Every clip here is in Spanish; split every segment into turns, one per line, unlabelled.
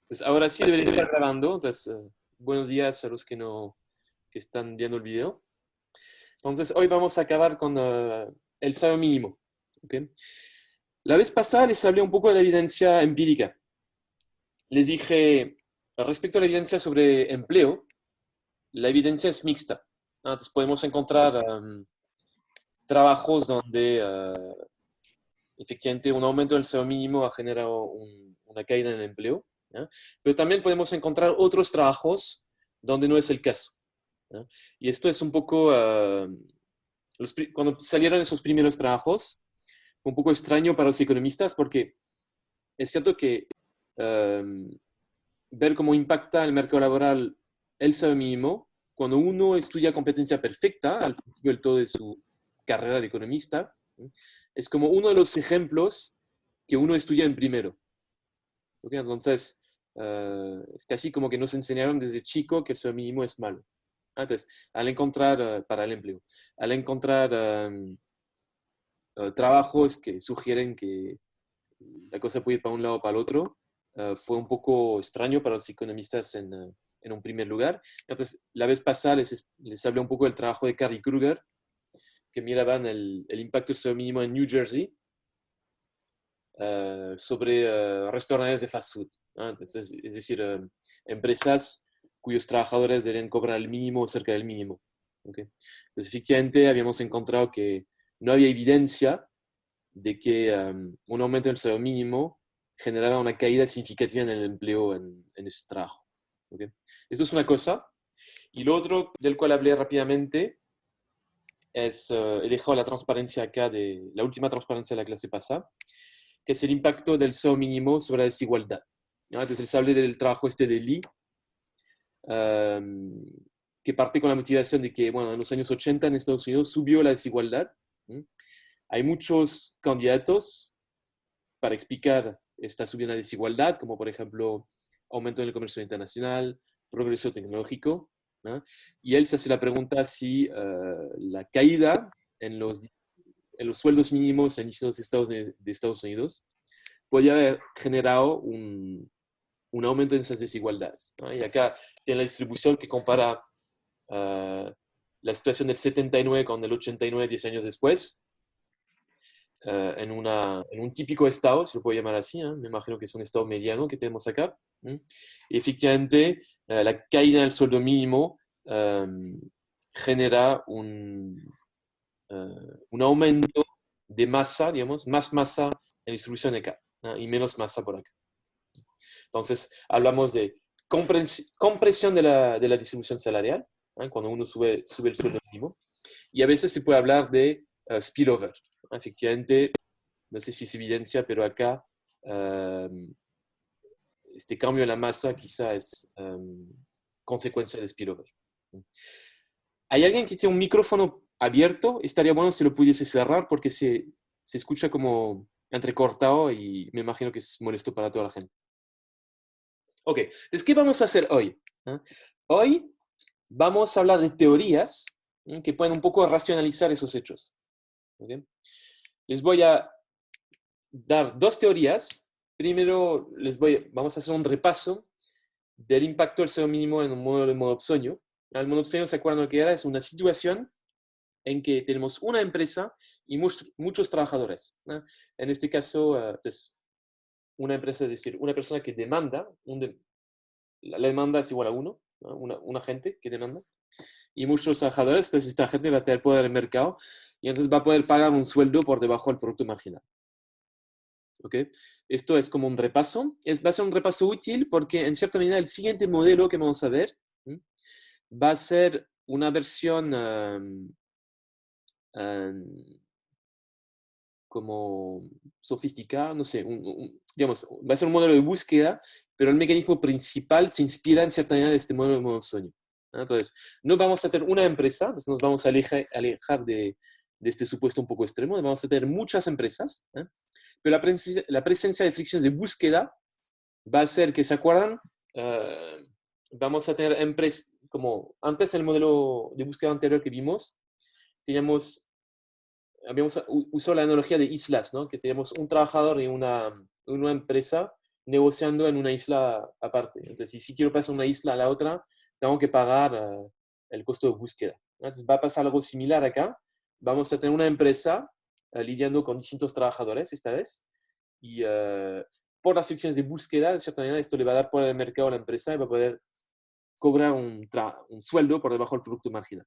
Pues ahora sí debería estar grabando, entonces buenos días a los que no que están viendo el video. Entonces hoy vamos a acabar con el salario mínimo. ¿Ok? La vez pasada les hablé un poco de la evidencia empírica. Les dije, respecto a la evidencia sobre empleo, la evidencia es mixta. Entonces podemos encontrar trabajos donde efectivamente un aumento del salario mínimo ha generado una caída en el empleo, ¿ya? Pero también podemos encontrar otros trabajos donde no es el caso, ¿ya? Y esto es un poco, cuando salieron esos primeros trabajos, fue un poco extraño para los economistas porque es cierto que ver cómo impacta el mercado laboral el salario mínimo, cuando uno estudia competencia perfecta al principio del todo de su carrera de economista, ¿sí? Es como uno de los ejemplos que uno estudia en primero. ¿Ok? Entonces, es casi como que nos enseñaron desde chico que el salario mínimo es malo. Entonces, al encontrar, para el empleo, al encontrar trabajos que sugieren que la cosa puede ir para un lado o para el otro, fue un poco extraño para los economistas en un primer lugar. Entonces, la vez pasada les hablé un poco del trabajo de Cary Kruger, que miraban el impacto del salario mínimo en New Jersey sobre restaurantes de fast food, ¿no? Entonces, es decir, empresas cuyos trabajadores deberían cobrar el mínimo o cerca del mínimo. ¿Okay? Entonces, efectivamente, habíamos encontrado que no había evidencia de que un aumento del salario mínimo generaba una caída significativa en el empleo en ese trabajo. ¿Okay? Esto es una cosa. Y lo otro del cual hablé rápidamente es, he dejado la transparencia acá, de la última transparencia de la clase pasada, que es el impacto del salario mínimo sobre la desigualdad, ¿no? Entonces les hablé del trabajo este de Lee, que parte con la motivación de que, bueno, en los años 80 en Estados Unidos subió la desigualdad. ¿Sí? Hay muchos candidatos para explicar esta subida de desigualdad, como por ejemplo aumento en el comercio internacional, progreso tecnológico, ¿no? Y él se hace la pregunta si la caída en los sueldos mínimos en distintos estados de Estados Unidos podría haber generado un aumento en esas desigualdades, ¿no? Y acá tiene la distribución que compara la situación del 79 con el 89, 10 años después, en un típico estado, se lo puedo llamar así, ¿eh? Me imagino que es un estado mediano que tenemos acá. ¿Eh? Y efectivamente, la caída del sueldo mínimo genera un aumento de masa, digamos, más masa en la distribución de acá, ¿eh? Y menos masa por acá. Entonces, hablamos de compresión de la distribución salarial, ¿eh? Cuando uno sube el sueldo mínimo, y a veces se puede hablar de spillover. Efectivamente, no sé si es evidencia, pero acá este cambio en la masa quizá es consecuencia del spillover. ¿Hay alguien que tiene un micrófono abierto? Estaría bueno si lo pudiese cerrar porque se escucha como entrecortado y me imagino que es molesto para toda la gente. Ok, entonces, ¿qué vamos a hacer hoy? ¿Eh? Hoy vamos a hablar de teorías que pueden un poco racionalizar esos hechos. ¿Okay? Les voy a dar dos teorías. Primero, vamos a hacer un repaso del impacto del salario mínimo en un modelo de monopsonio. El monopsonio, ¿se acuerdan lo que era? Es una situación en que tenemos una empresa y muchos trabajadores, ¿no? En este caso, entonces, una empresa, es decir, una persona que demanda, la demanda es igual a uno, ¿no? Un agente que demanda, y muchos trabajadores, entonces esta gente va a tener poder en el mercado y entonces va a poder pagar un sueldo por debajo del producto marginal. ¿Okay? Esto es como un repaso. Va a ser un repaso útil porque en cierta medida el siguiente modelo que vamos a ver va a ser una versión como sofisticada, no sé, digamos, va a ser un modelo de búsqueda, pero el mecanismo principal se inspira en cierta medida de este modelo de monopsonio. Entonces, no vamos a tener una empresa, entonces nos vamos a alejar de este supuesto un poco extremo, vamos a tener muchas empresas, pero la presencia de fricciones de búsqueda va a ser que, ¿se acuerdan? Vamos a tener empresas, como antes en el modelo de búsqueda anterior que vimos, habíamos usado la analogía de islas, ¿no? Que teníamos un trabajador y una empresa negociando en una isla aparte. Entonces, si quiero pasar de una isla a la otra, tengo que pagar el costo de búsqueda. Entonces, va a pasar algo similar acá. Vamos a tener una empresa lidiando con distintos trabajadores esta vez. Y por las fricciones de búsqueda, de cierta manera, esto le va a dar por el mercado a la empresa y va a poder cobrar un sueldo por debajo del producto marginal.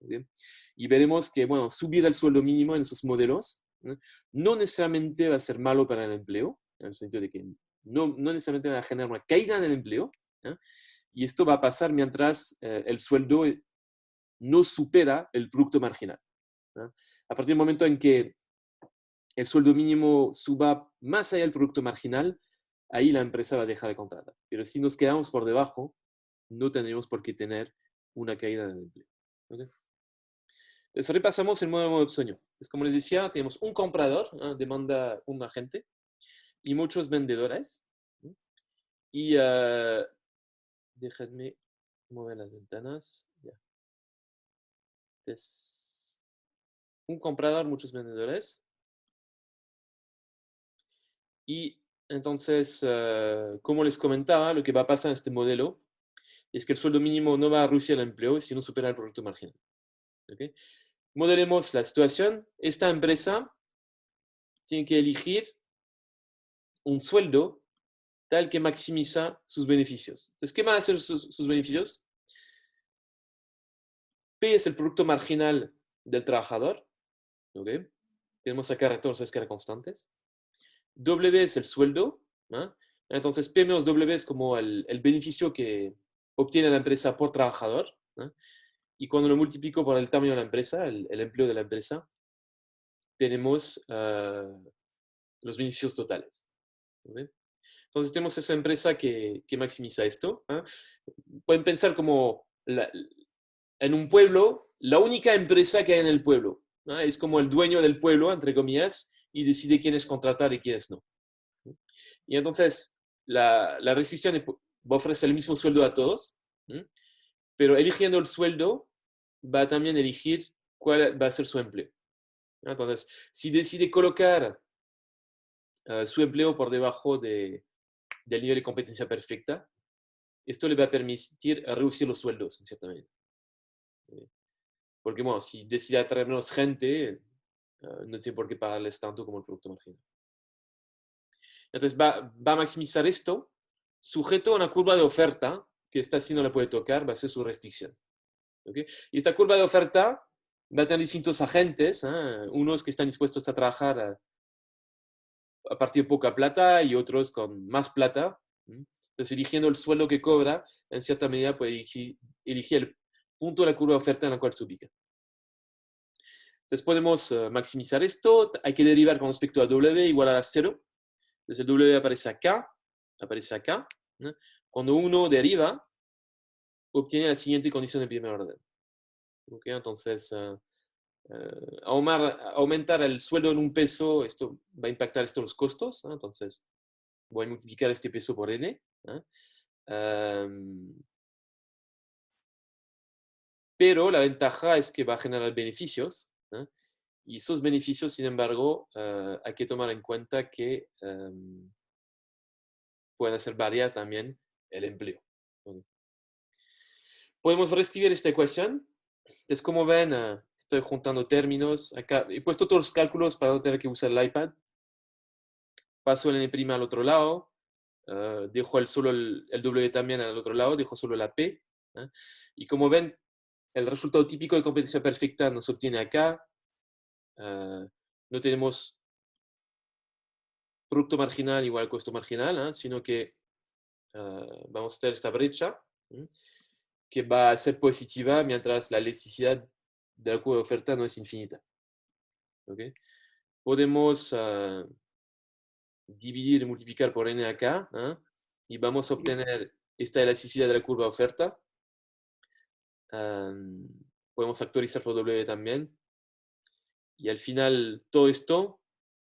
¿Bien? Y veremos que, bueno, subir el sueldo mínimo en esos modelos no necesariamente va a ser malo para el empleo, en el sentido de que no necesariamente va a generar una caída en el empleo, ¿eh? Y esto va a pasar mientras el sueldo no supera el producto marginal. A partir del momento en que el sueldo mínimo suba más allá del producto marginal, ahí la empresa va a dejar de contratar. Pero si nos quedamos por debajo, no tendríamos por qué tener una caída del empleo. ¿Okay? Entonces repasamos el modelo de sueño. Es como les decía, tenemos un comprador, demanda un agente, y muchos vendedores. Y déjenme mover las ventanas. Ya. Entonces, un comprador, muchos vendedores. Y entonces, como les comentaba, lo que va a pasar en este modelo es que el sueldo mínimo no va a reducir el empleo si no supera el producto marginal. ¿Okay? Modelemos la situación. Esta empresa tiene que elegir un sueldo tal que maximiza sus beneficios. Entonces, ¿qué van a hacer sus beneficios? P es el producto marginal del trabajador. ¿Okay? Tenemos acá retornos a escala constantes. W es el sueldo. ¿No? Entonces, P menos W es como el beneficio que obtiene la empresa por trabajador. ¿No? Y cuando lo multiplico por el tamaño de la empresa, el empleo de la empresa, tenemos los beneficios totales. ¿Okay? Entonces tenemos esa empresa que maximiza esto. Pueden pensar como en un pueblo, la única empresa que hay en el pueblo. Es como el dueño del pueblo, entre comillas, y decide quiénes contratar y quiénes no. Y entonces la restricción va a ofrecer el mismo sueldo a todos, pero eligiendo el sueldo va a también elegir cuál va a ser su empleo. Entonces, si decide colocar su empleo por debajo del nivel de competencia perfecta, esto le va a permitir reducir los sueldos, en cierta medida. Porque, bueno, si decide atraer menos gente, no tiene por qué pagarles tanto como el producto marginal. Entonces, va a maximizar esto sujeto a una curva de oferta, que esta sí no la puede tocar, va a ser su restricción. ¿Okay? Y esta curva de oferta va a tener distintos agentes, unos que están dispuestos a trabajar a partir de poca plata y otros con más plata. Entonces, eligiendo el sueldo que cobra, en cierta medida puede elegir el punto de la curva de oferta en la cual se ubica. Entonces, podemos maximizar esto. Hay que derivar con respecto a W igual a 0. Entonces, el W aparece acá, aparece acá. ¿No? Cuando uno deriva, obtiene la siguiente condición de primer orden. ¿Okay? Entonces, aumentar el sueldo en un peso, esto va a impactar esto los costos. ¿No? Entonces, voy a multiplicar este peso por n. Pero la ventaja es que va a generar beneficios. Y esos beneficios, sin embargo, hay que tomar en cuenta que pueden hacer variar también el empleo. Podemos reescribir esta ecuación. Entonces, como ven, estoy juntando términos. Acá he puesto todos los cálculos para no tener que usar el iPad. Paso el n' al otro lado. Dejo solo el W también al otro lado. Dejo solo la P. Y como ven, el resultado típico de competencia perfecta nos obtiene acá. No tenemos producto marginal igual a costo marginal, sino que vamos a tener esta brecha que va a ser positiva mientras la elasticidad de la curva de oferta no es infinita. ¿Okay? Podemos dividir y multiplicar por n acá y vamos a obtener esta elasticidad de la curva de oferta. Podemos factorizar por W también. Y al final, todo esto,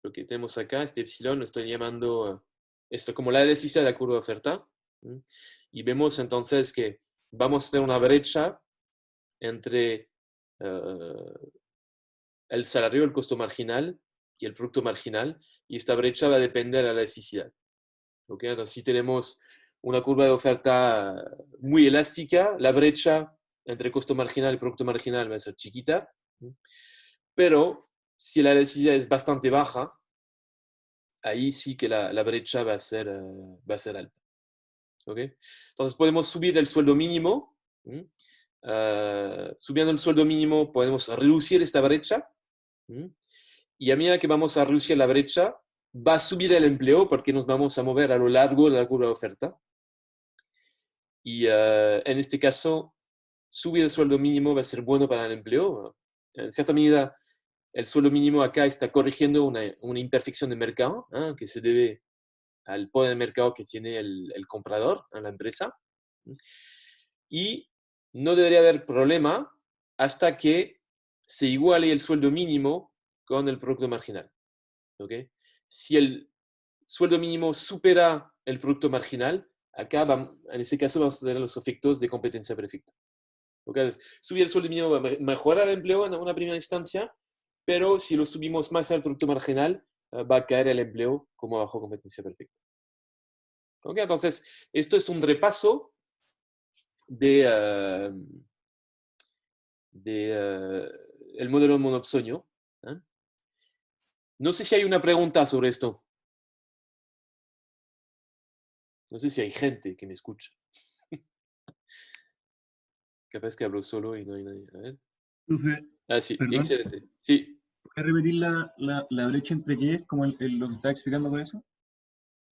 lo que tenemos acá, este epsilon, lo estoy llamando esto como la elasticidad de la curva de oferta. Y vemos entonces que vamos a tener una brecha entre el salario, el costo marginal y el producto marginal, y esta brecha va a depender de la elasticidad. ¿Okay? Entonces, si tenemos una curva de oferta muy elástica, la brecha entre costo marginal y producto marginal va a ser chiquita, pero si la elasticidad es bastante baja, ahí sí que la brecha va a ser alta. ¿Okay? Entonces podemos subir el sueldo mínimo. Subiendo el sueldo mínimo podemos reducir esta brecha. Y a medida que vamos a reducir la brecha, va a subir el empleo porque nos vamos a mover a lo largo de la curva de oferta. Y en este caso, subir el sueldo mínimo va a ser bueno para el empleo. En cierta medida, el sueldo mínimo acá está corrigiendo una imperfección de mercado, que se debe al poder de mercado que tiene el comprador en la empresa. Y no debería haber problema hasta que se iguale el sueldo mínimo con el producto marginal. ¿Okay? Si el sueldo mínimo supera el producto marginal, acá en ese caso vamos a tener los efectos de competencia perfecta. ¿Okay? Subir el sueldo mínimo va a mejorar el empleo en una primera instancia, pero si lo subimos más al producto marginal, va a caer el empleo como bajo competencia perfecta. ¿Okay? Entonces, esto es un repaso de, el modelo monopsonio. No sé si hay una pregunta sobre esto. No sé si hay gente que me escucha. Capaz que hablo solo y no hay nadie. A ver.
Profe,
Ah, sí,
perdón,
excelente. Sí,
¿puedes repetir la brecha entre qué es, como lo que estaba explicando con eso?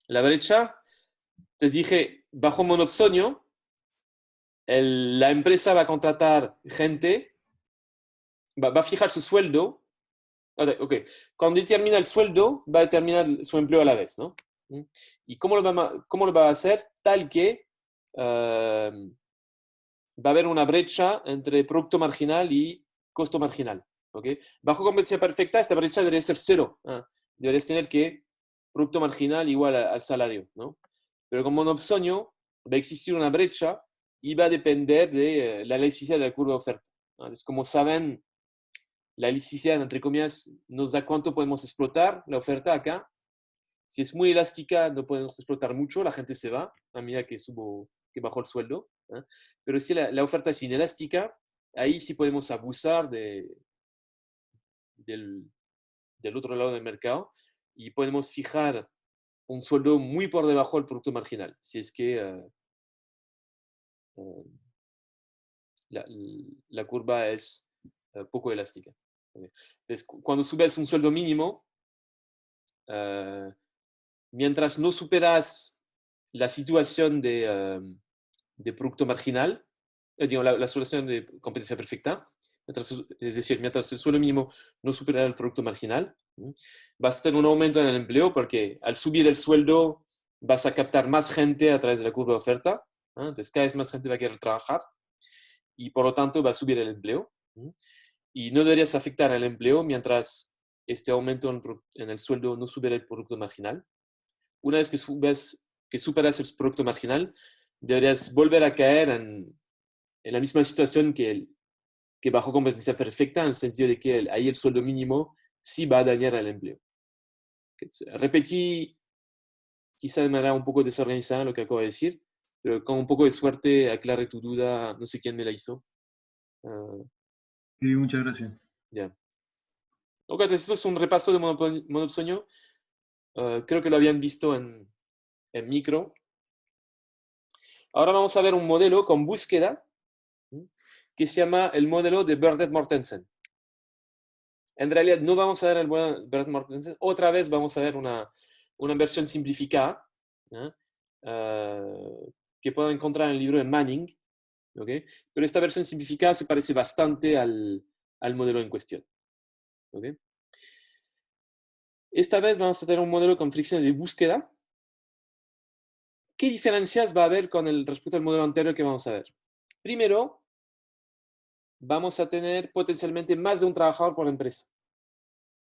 la brecha, te dije, bajo monopsonio, la empresa va a contratar gente, va a fijar su sueldo. Ok, cuando determina el sueldo, va a determinar su empleo a la vez, ¿no? ¿Y cómo lo va a hacer? Tal que va a haber una brecha entre producto marginal y costo marginal. ¿Okay? Bajo competencia perfecta, esta brecha debería ser cero. Deberías tener que producto marginal igual al salario. ¿No? Pero con monopsonio va a existir una brecha y va a depender de la elasticidad de la curva de oferta. Entonces, como saben, la elasticidad, entre comillas, nos da cuánto podemos explotar la oferta acá. Si es muy elástica, no podemos explotar mucho, la gente se va a medida que bajó el sueldo. Pero si la oferta es inelástica, ahí sí podemos abusar del, del otro lado del mercado y podemos fijar un sueldo muy por debajo del producto marginal, si es que uh, la, la, curva es poco elástica. Entonces, cuando subes un sueldo mínimo, mientras no superas la situación de producto marginal, digamos, la situación de competencia perfecta, es decir, mientras el sueldo mínimo no supera el producto marginal, vas a tener un aumento en el empleo porque al subir el sueldo vas a captar más gente a través de la curva de oferta, entonces cada vez más gente va a querer trabajar y por lo tanto va a subir el empleo. Y no deberías afectar al empleo mientras este aumento en el sueldo no supera el producto marginal. Una vez que superas el producto marginal, deberías volver a caer en la misma situación que bajo competencia perfecta, en el sentido de que ahí el sueldo mínimo sí va a dañar al empleo. Repetí quizá de manera un poco desorganizada lo que acabo de decir, pero con un poco de suerte aclaré tu duda, no sé quién me la hizo. Uh,
Sí, muchas gracias.
yeah. Ok, entonces esto es un repaso de monopsonio. Creo que lo habían visto en micro. Ahora vamos a ver un modelo con búsqueda que se llama el modelo de Burnett-Mortensen. En realidad no vamos a ver el modelo de Burnett-Mortensen, otra vez vamos a ver una versión simplificada, que pueden encontrar en el libro de Manning, ¿okay? Pero esta versión simplificada se parece bastante al modelo en cuestión. ¿Okay? Esta vez vamos a tener un modelo con fricciones de búsqueda. ¿Qué diferencias va a haber con el respecto al modelo anterior que vamos a ver? Primero, vamos a tener potencialmente más de un trabajador por empresa.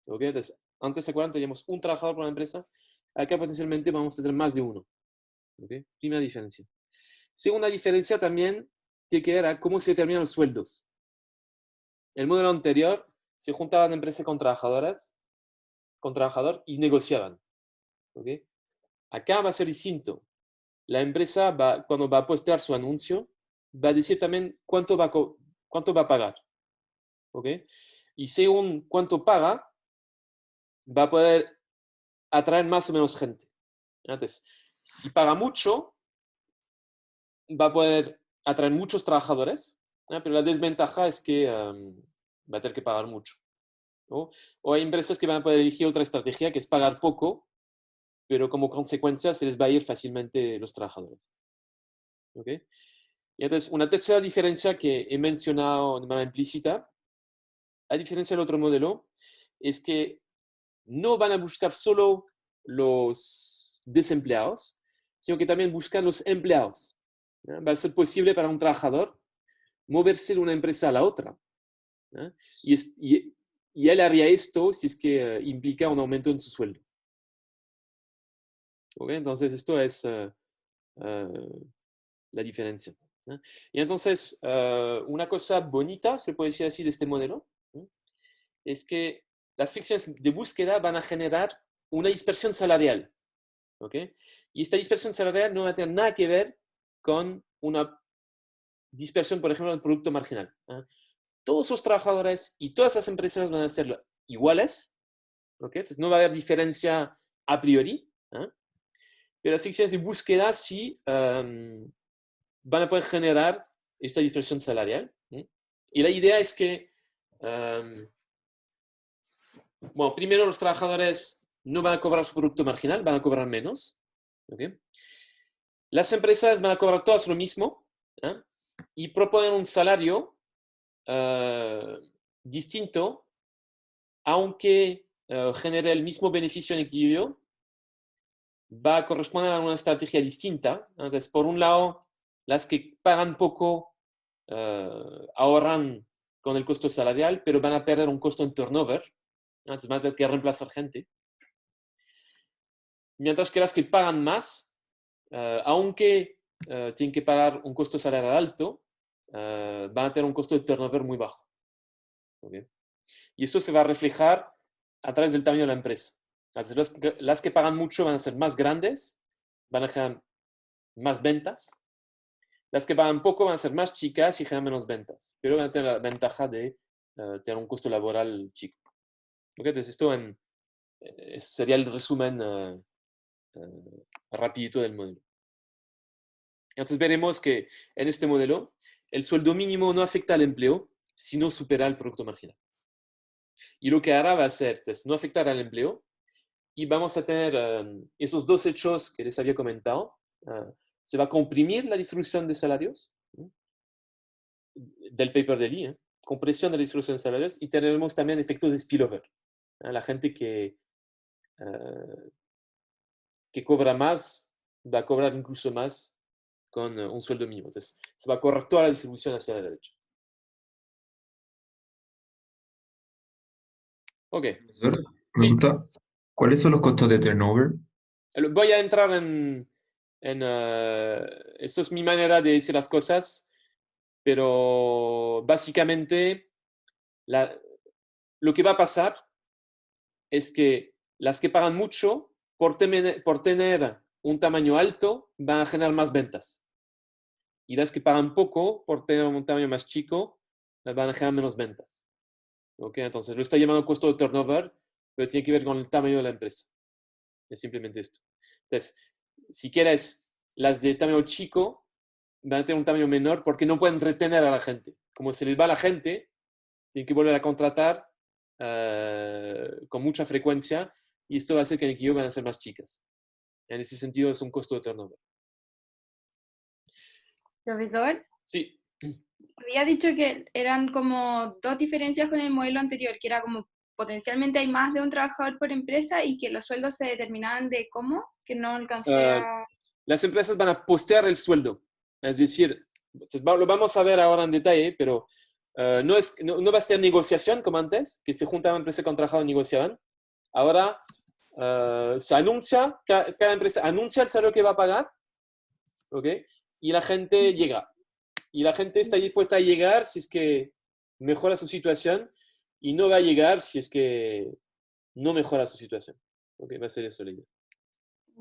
¿Okay? Entonces, antes, ¿se acuerdan? Teníamos un trabajador por empresa. Acá potencialmente vamos a tener más de uno. ¿Okay? Primera diferencia. Segunda diferencia también tiene que ver a cómo se determinan los sueldos. En el modelo anterior se juntaban empresas con trabajadoras, con trabajador y negociaban. ¿Okay? Acá va a ser distinto. La empresa, cuando va a postear su anuncio, va a decir también cuánto va a pagar. ¿Ok? Y según cuánto paga, va a poder atraer más o menos gente. Entonces, si paga mucho, va a poder atraer muchos trabajadores, pero la desventaja es que va a tener que pagar mucho, ¿no? O hay empresas que van a poder elegir otra estrategia, que es pagar poco, pero como consecuencia se les va a ir fácilmente los trabajadores. ¿Ok? Y entonces, una tercera diferencia que he mencionado de manera implícita, a diferencia del otro modelo, es que no van a buscar solo los desempleados, sino que también buscan los empleados. ¿Ya? Va a ser posible para un trabajador moverse de una empresa a la otra. ¿Ya? Y él haría esto si es que implica un aumento en su sueldo. ¿Okay? Entonces, esto es la diferencia. ¿Ya? Y entonces, una cosa bonita, se puede decir así, de este modelo, ¿no? Es que las fricciones de búsqueda van a generar una dispersión salarial. ¿Okay? Y esta dispersión salarial no va a tener nada que ver con una dispersión, por ejemplo, del producto marginal. ¿Eh? Todos los trabajadores y todas las empresas van a ser iguales. ¿Okay? Entonces no va a haber diferencia a priori. ¿Eh? Pero las fricciones de búsqueda sí van a poder generar esta dispersión salarial. ¿Eh? Y la idea es que, bueno, primero los trabajadores no van a cobrar su producto marginal, van a cobrar menos. ¿Okay? Las empresas van a cobrar todas lo mismo, ¿eh? Y proponen un salario distinto, aunque genere el mismo beneficio en equilibrio, va a corresponder a una estrategia distinta. Entonces, por un lado, las que pagan poco ahorran con el costo salarial, pero van a perder un costo en turnover. Entonces, van a tener que reemplazar gente. Mientras que las que pagan más, aunque tienen que pagar un costo salarial alto, van a tener un costo de turnover muy bajo. ¿Okay? Y esto se va a reflejar a través del tamaño de la empresa. Las que pagan mucho van a ser más grandes, van a generar más ventas. Las que pagan poco van a ser más chicas y generan menos ventas, pero van a tener la ventaja de tener un costo laboral chico. ¿Okay? Entonces esto sería el resumen rapidito del modelo. Entonces veremos que en este modelo el sueldo mínimo no afecta al empleo, sino supera el producto marginal. Y lo que hará va a ser entonces, no afectar al empleo y vamos a tener esos dos hechos que les había comentado. Se va a comprimir la distribución de salarios del paper de Lee, compresión de la distribución de salarios y tenemos también efectos de spillover. La gente que cobra más va a cobrar incluso más con un sueldo mínimo. Entonces, se va a correr toda la distribución hacia la derecha. Ok.
Profesor,
Sí,
pregunta, ¿cuáles son los costos de turnover?
voy a entrar esto es mi manera de decir las cosas, pero básicamente lo que va a pasar es que las que pagan mucho por tener un tamaño alto van a generar más ventas. Y las que pagan poco por tener un tamaño más chico van a generar menos ventas. ¿Okay? Entonces lo está llamando costo de turnover, pero tiene que ver con el tamaño de la empresa. Es simplemente esto. Entonces, si quieres, las de tamaño chico van a tener un tamaño menor porque no pueden retener a la gente. Como se les va la gente, tienen que volver a contratar con mucha frecuencia y esto va a hacer que en equilibrio van a ser más chicas. En ese sentido es un costo de turnover.
Profesor,
Sí,
había dicho que eran como dos diferencias con el modelo anterior, que era como potencialmente hay más de un trabajador por empresa y que los sueldos se determinaban de cómo, que no alcancé a...
las empresas van a postear el sueldo. Es decir, lo vamos a ver ahora en detalle, pero no va a ser negociación como antes, que se juntaban empresa con trabajador y negociaban. Ahora se anuncia, cada empresa anuncia el salario que va a pagar, ¿ok? Y la gente llega. Y la gente está dispuesta a llegar si es que mejora su situación y no va a llegar si es que no mejora su situación. ¿Ok? Va a ser eso la idea.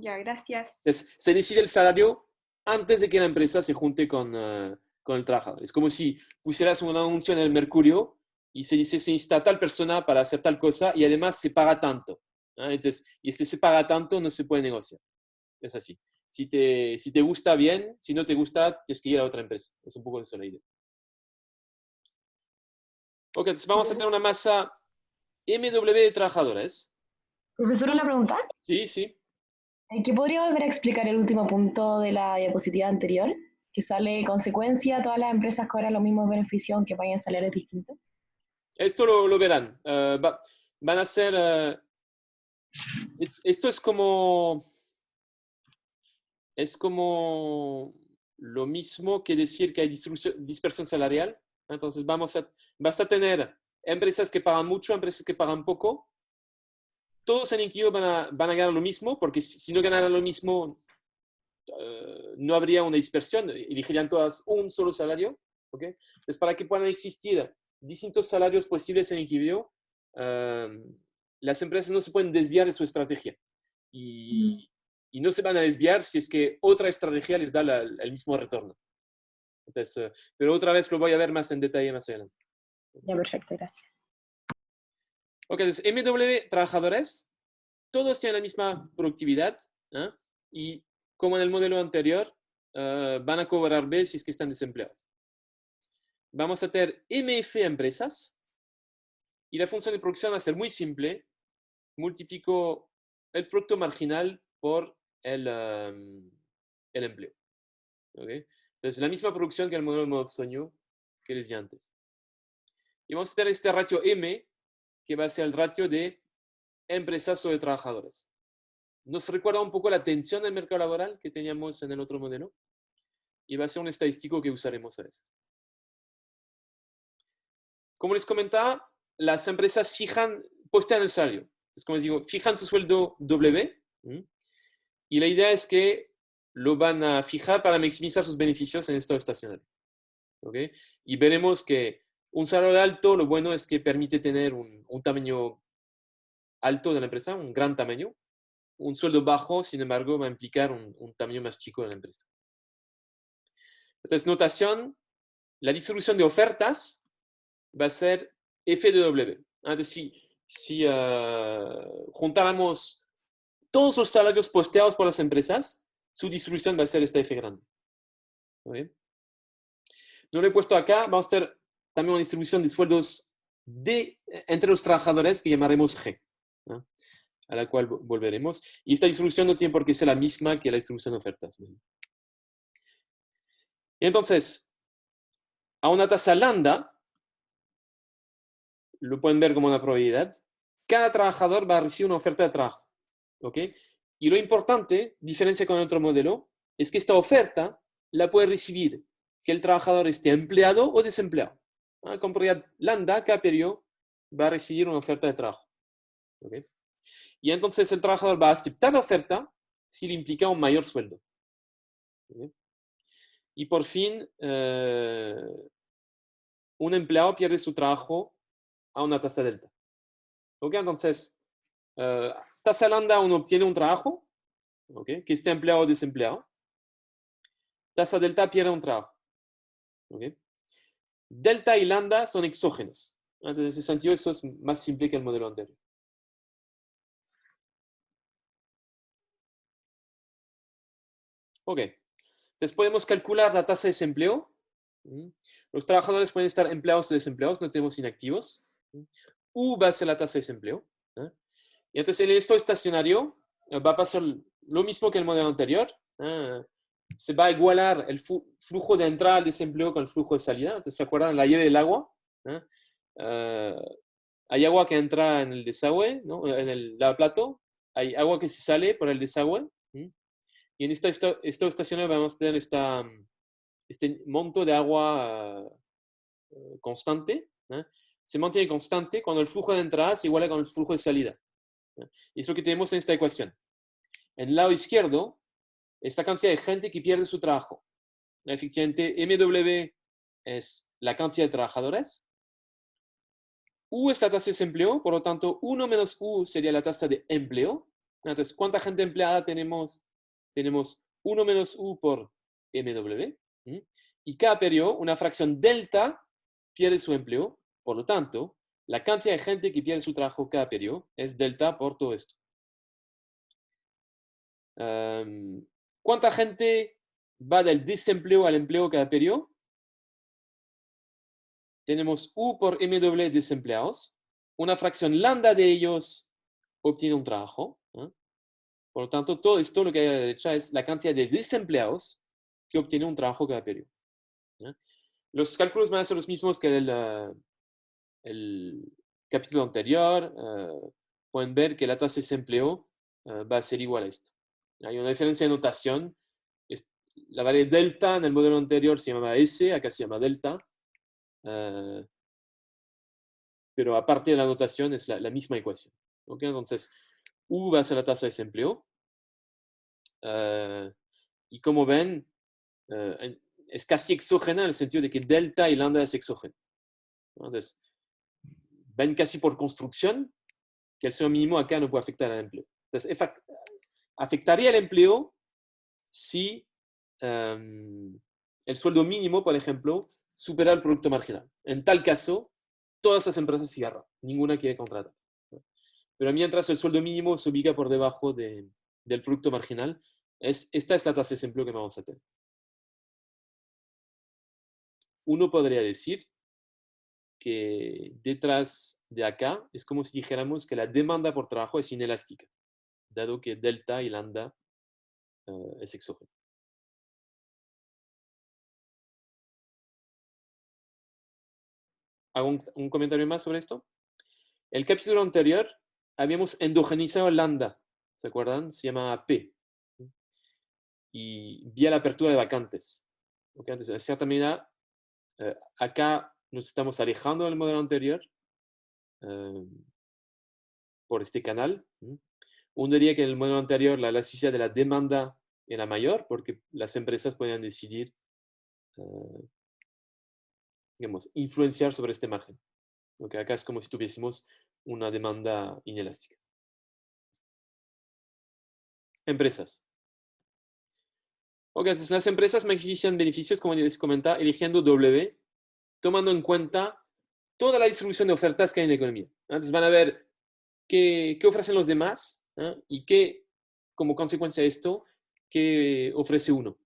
Ya, gracias.
Entonces, se decide el salario antes de que la empresa se junte con el trabajador. Es como si pusieras un anuncio en el Mercurio y se dice, se insta tal persona para hacer tal cosa y además se paga tanto. Entonces, y se paga tanto, no se puede negociar. Es así. Si te gusta bien, si no te gusta, tienes que ir a otra empresa. Es un poco eso la idea. Ok, entonces vamos a tener una masa MW de trabajadores.
Profesor, una pregunta.
Sí, sí.
¿Qué podría volver a explicar el último punto de la diapositiva anterior? Que sale consecuencia, todas las empresas cobran los mismos beneficios aunque paguen salarios distintos.
Esto lo verán. Van a ser... esto es como lo mismo que decir que hay dispersión salarial. Entonces vas a tener empresas que pagan mucho, empresas que pagan poco. Todos en Inkio van a ganar lo mismo, porque si no ganaran lo mismo, no habría una dispersión, elegirían todas un solo salario. ¿Okay? Entonces, para que puedan existir distintos salarios posibles en Inkio, las empresas no se pueden desviar de su estrategia. Y no se van a desviar si es que otra estrategia les da el mismo retorno. Entonces, pero otra vez lo voy a ver más en detalle más adelante.
Ya, perfecto, gracias.
Ok, entonces MW trabajadores, todos tienen la misma productividad, ¿eh? Y como en el modelo anterior, van a cobrar B si es que están desempleados. Vamos a tener MF empresas y la función de producción va a ser muy simple. Multiplico el producto marginal por el empleo. ¿Okay? Entonces, la misma producción que el modelo de Monoxonio que les di antes. Y vamos a tener este ratio M, que va a ser el ratio de empresas sobre trabajadores. Nos recuerda un poco la tensión del mercado laboral que teníamos en el otro modelo. Y va a ser un estadístico que usaremos a veces. Como les comentaba, las empresas postean el salario. Entonces, como les digo, fijan su sueldo W. Y la idea es que lo van a fijar para maximizar sus beneficios en estado estacionario. ¿Okay? Y veremos que un salario alto, lo bueno es que permite tener un tamaño alto de la empresa, un gran tamaño. Un sueldo bajo, sin embargo, va a implicar un tamaño más chico de la empresa. Entonces, notación, la distribución de ofertas va a ser F de W. Entonces, si juntáramos todos los salarios posteados por las empresas, su distribución va a ser esta F grande. ¿Okay? No lo he puesto acá, vamos a tener también una distribución de sueldos entre los trabajadores que llamaremos G, ¿no? A la cual volveremos. Y esta distribución no tiene por qué ser la misma que la distribución de ofertas. Y entonces, a una tasa lambda, lo pueden ver como una probabilidad, cada trabajador va a recibir una oferta de trabajo. ¿Okay? Y lo importante, diferencia con el otro modelo, es que esta oferta la puede recibir que el trabajador esté empleado o desempleado. Con probabilidad lambda, cada periodo va a recibir una oferta de trabajo. ¿Okay? Y entonces el trabajador va a aceptar la oferta si le implica un mayor sueldo. ¿Okay? Y por fin, un empleado pierde su trabajo a una tasa delta. ¿Okay? Entonces, tasa lambda uno obtiene un trabajo, ¿okay? Que esté empleado o desempleado. Tasa delta pierde un trabajo. ¿Okay? Delta y lambda son exógenos. Entonces, en ese sentido, eso es más simple que el modelo anterior. Ok. Entonces, podemos calcular la tasa de desempleo. Los trabajadores pueden estar empleados o desempleados, no tenemos inactivos. U va a ser la tasa de desempleo. Y entonces, en el estado estacionario va a pasar lo mismo que el modelo anterior. Se va a igualar el flujo de entrada al desempleo con el flujo de salida. Entonces, ¿se acuerdan la llave del agua? Hay agua que entra en el desagüe, ¿no? En el lavaplato. Hay agua que se sale por el desagüe. Y en este estado estacionario vamos a tener este monto de agua constante. Se mantiene constante cuando el flujo de entrada se iguala con el flujo de salida. Y es lo que tenemos en esta ecuación. En el lado izquierdo, esta cantidad de gente que pierde su trabajo. Efectivamente, MW es la cantidad de trabajadores. U es la tasa de desempleo, por lo tanto, 1 menos U sería la tasa de empleo. Entonces, ¿cuánta gente empleada tenemos? Tenemos 1 menos U por MW. Y cada periodo, una fracción delta pierde su empleo. Por lo tanto, la cantidad de gente que pierde su trabajo cada periodo es delta por todo esto. ¿Cuánta gente va del desempleo al empleo cada periodo? Tenemos U por MW desempleados. Una fracción lambda de ellos obtiene un trabajo. Por lo tanto, todo esto, lo que hay a la derecha, es la cantidad de desempleados que obtienen un trabajo cada periodo. Los cálculos van a ser los mismos que el capítulo anterior. Pueden ver que la tasa de desempleo va a ser igual a esto. Hay una diferencia de notación. La variable delta en el modelo anterior se llamaba S, acá se llama delta. Pero aparte de la notación es la misma ecuación. ¿Okay? Entonces, U va a ser la tasa de desempleo. Y como ven, es casi exógena en el sentido de que delta y lambda es exógeno. Entonces, ven casi por construcción que el sueldo mínimo acá no puede afectar al empleo. Entonces, afectaría el empleo si el sueldo mínimo, por ejemplo, supera el producto marginal. En tal caso, todas las empresas cierran, ninguna quiere contratar. Pero mientras el sueldo mínimo se ubica por debajo del producto marginal, esta es la tasa de desempleo que vamos a tener. Uno podría decir que detrás de acá es como si dijéramos que la demanda por trabajo es inelástica, dado que delta y lambda es exógeno. ¿Hago un comentario más sobre esto? El capítulo anterior habíamos endogenizado el lambda, ¿se acuerdan? Se llama P. Y vía la apertura de vacantes. ¿Okay? Entonces, de cierta medida, acá nos estamos alejando del modelo anterior por este canal. Uno diría que en el modelo anterior la elasticidad de la demanda era mayor porque las empresas podían decidir digamos, influenciar sobre este margen. Okay, acá es como si tuviésemos una demanda inelástica. Empresas. Okay, entonces las empresas maximizan beneficios, como les comentaba, eligiendo W, tomando en cuenta toda la distribución de ofertas que hay en la economía. Entonces van a ver qué ofrecen los demás y qué, como consecuencia de esto, qué ofrece uno.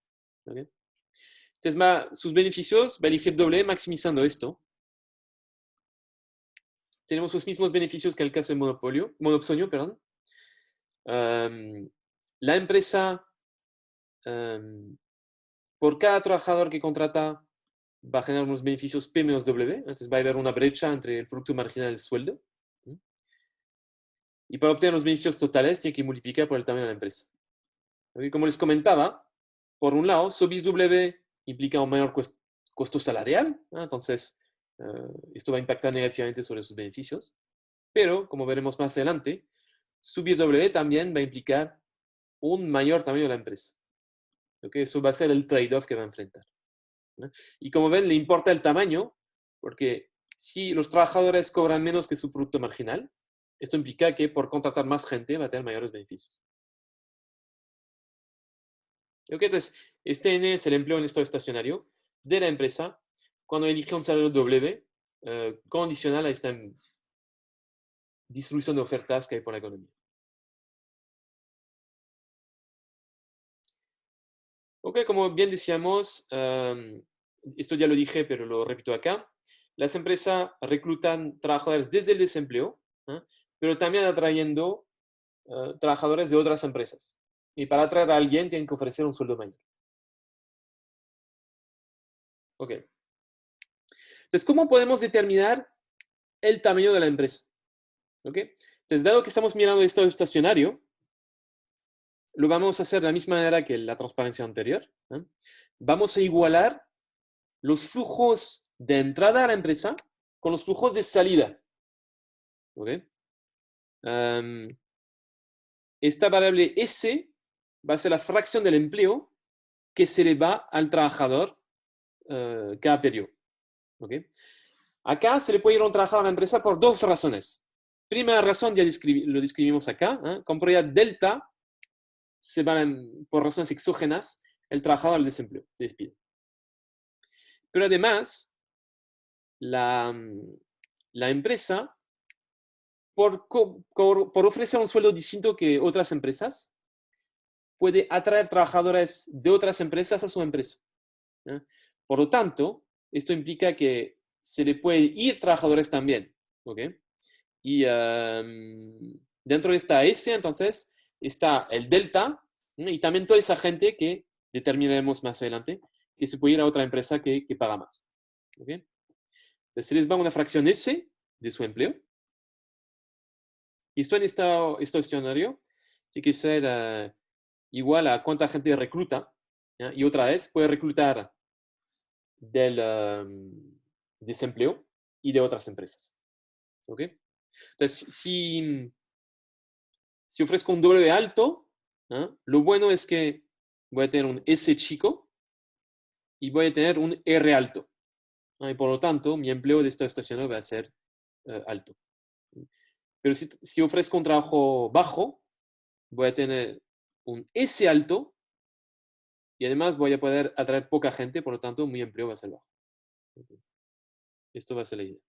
¿Okay? Entonces, sus beneficios va a elegir W maximizando esto. Tenemos los mismos beneficios que en el caso de monopsonio, perdón. La empresa, por cada trabajador que contrata, va a generar unos beneficios P menos W. Entonces va a haber una brecha entre el producto marginal y el sueldo. Y para obtener los beneficios totales, tiene que multiplicar por el tamaño de la empresa. ¿Okay? Como les comentaba, por un lado, subir W implica un mayor costo salarial. Entonces, esto va a impactar negativamente sobre sus beneficios. Pero, como veremos más adelante, subir W también va a implicar un mayor tamaño de la empresa. ¿Okay? Eso va a ser el trade-off que va a enfrentar. Y como ven, le importa el tamaño, porque si los trabajadores cobran menos que su producto marginal, esto implica que por contratar más gente va a tener mayores beneficios. ¿Okay? Entonces, este N es el empleo en estado estacionario de la empresa cuando elige un salario W condicional a esta distribución de ofertas que hay por la economía. Ok, como bien decíamos, esto ya lo dije, pero lo repito acá. Las empresas reclutan trabajadores desde el desempleo, pero también atrayendo trabajadores de otras empresas. Y para atraer a alguien tienen que ofrecer un sueldo mayor. Ok. Entonces, ¿cómo podemos determinar el tamaño de la empresa? Ok. Entonces, dado que estamos mirando el estado estacionario, lo vamos a hacer de la misma manera que la transparencia anterior. Vamos a igualar los flujos de entrada a la empresa con los flujos de salida. ¿Okay? Esta variable S va a ser la fracción del empleo que se le va al trabajador cada periodo. ¿Okay? Acá se le puede ir a un trabajador a la empresa por dos razones. Primera razón, ya lo describimos acá, con probabilidad delta, por razones exógenas, el trabajador al desempleo, se despide. Pero además, la empresa, por ofrecer un sueldo distinto que otras empresas, puede atraer trabajadores de otras empresas a su empresa. Por lo tanto, esto implica que se le puede ir trabajadores también. ¿Ok? Y dentro de esta S, entonces, está el delta, ¿no? Y también toda esa gente que determinaremos más adelante, que se puede ir a otra empresa que paga más. ¿Ok? Entonces, se les va una fracción S de su empleo. Y esto en este escenario tiene que ser igual a cuánta gente recluta. ¿Ya? Y otra vez, puede reclutar del desempleo y de otras empresas. ¿Ok? Entonces, si ofrezco un W alto, lo bueno es que voy a tener un S chico y voy a tener un R alto. Y por lo tanto, mi empleo de esta estación va a ser alto. Pero si ofrezco un trabajo bajo, voy a tener un S alto y además voy a poder atraer poca gente, por lo tanto, mi empleo va a ser bajo. Esto va a ser la idea.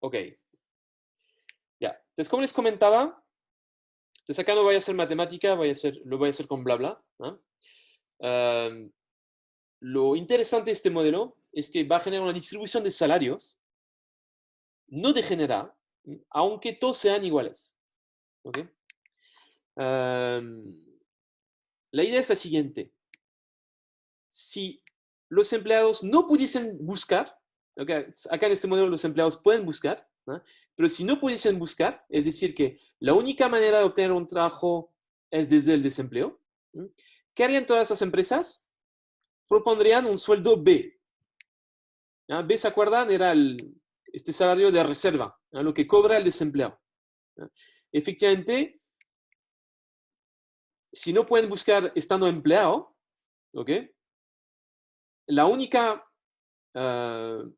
Ok. Ya. Entonces, como les comentaba, entonces acá no voy a hacer matemática, lo voy a hacer con bla bla. Lo interesante de este modelo es que va a generar una distribución de salarios no degenerada, aunque todos sean iguales. ¿Ok? La idea es la siguiente. Si los empleados no pudiesen buscar, ¿okay? Acá en este modelo los empleados pueden buscar, ¿no? Pero si no pudiesen buscar, es decir, que la única manera de obtener un trabajo es desde el desempleo, ¿no? ¿Qué harían todas las empresas? Propondrían un sueldo B. ¿Ya? B, ¿se acuerdan? Era este salario de reserva, ¿no? Lo que cobra el desempleado. ¿No? Efectivamente, si no pueden buscar estando empleado, ¿ok? La única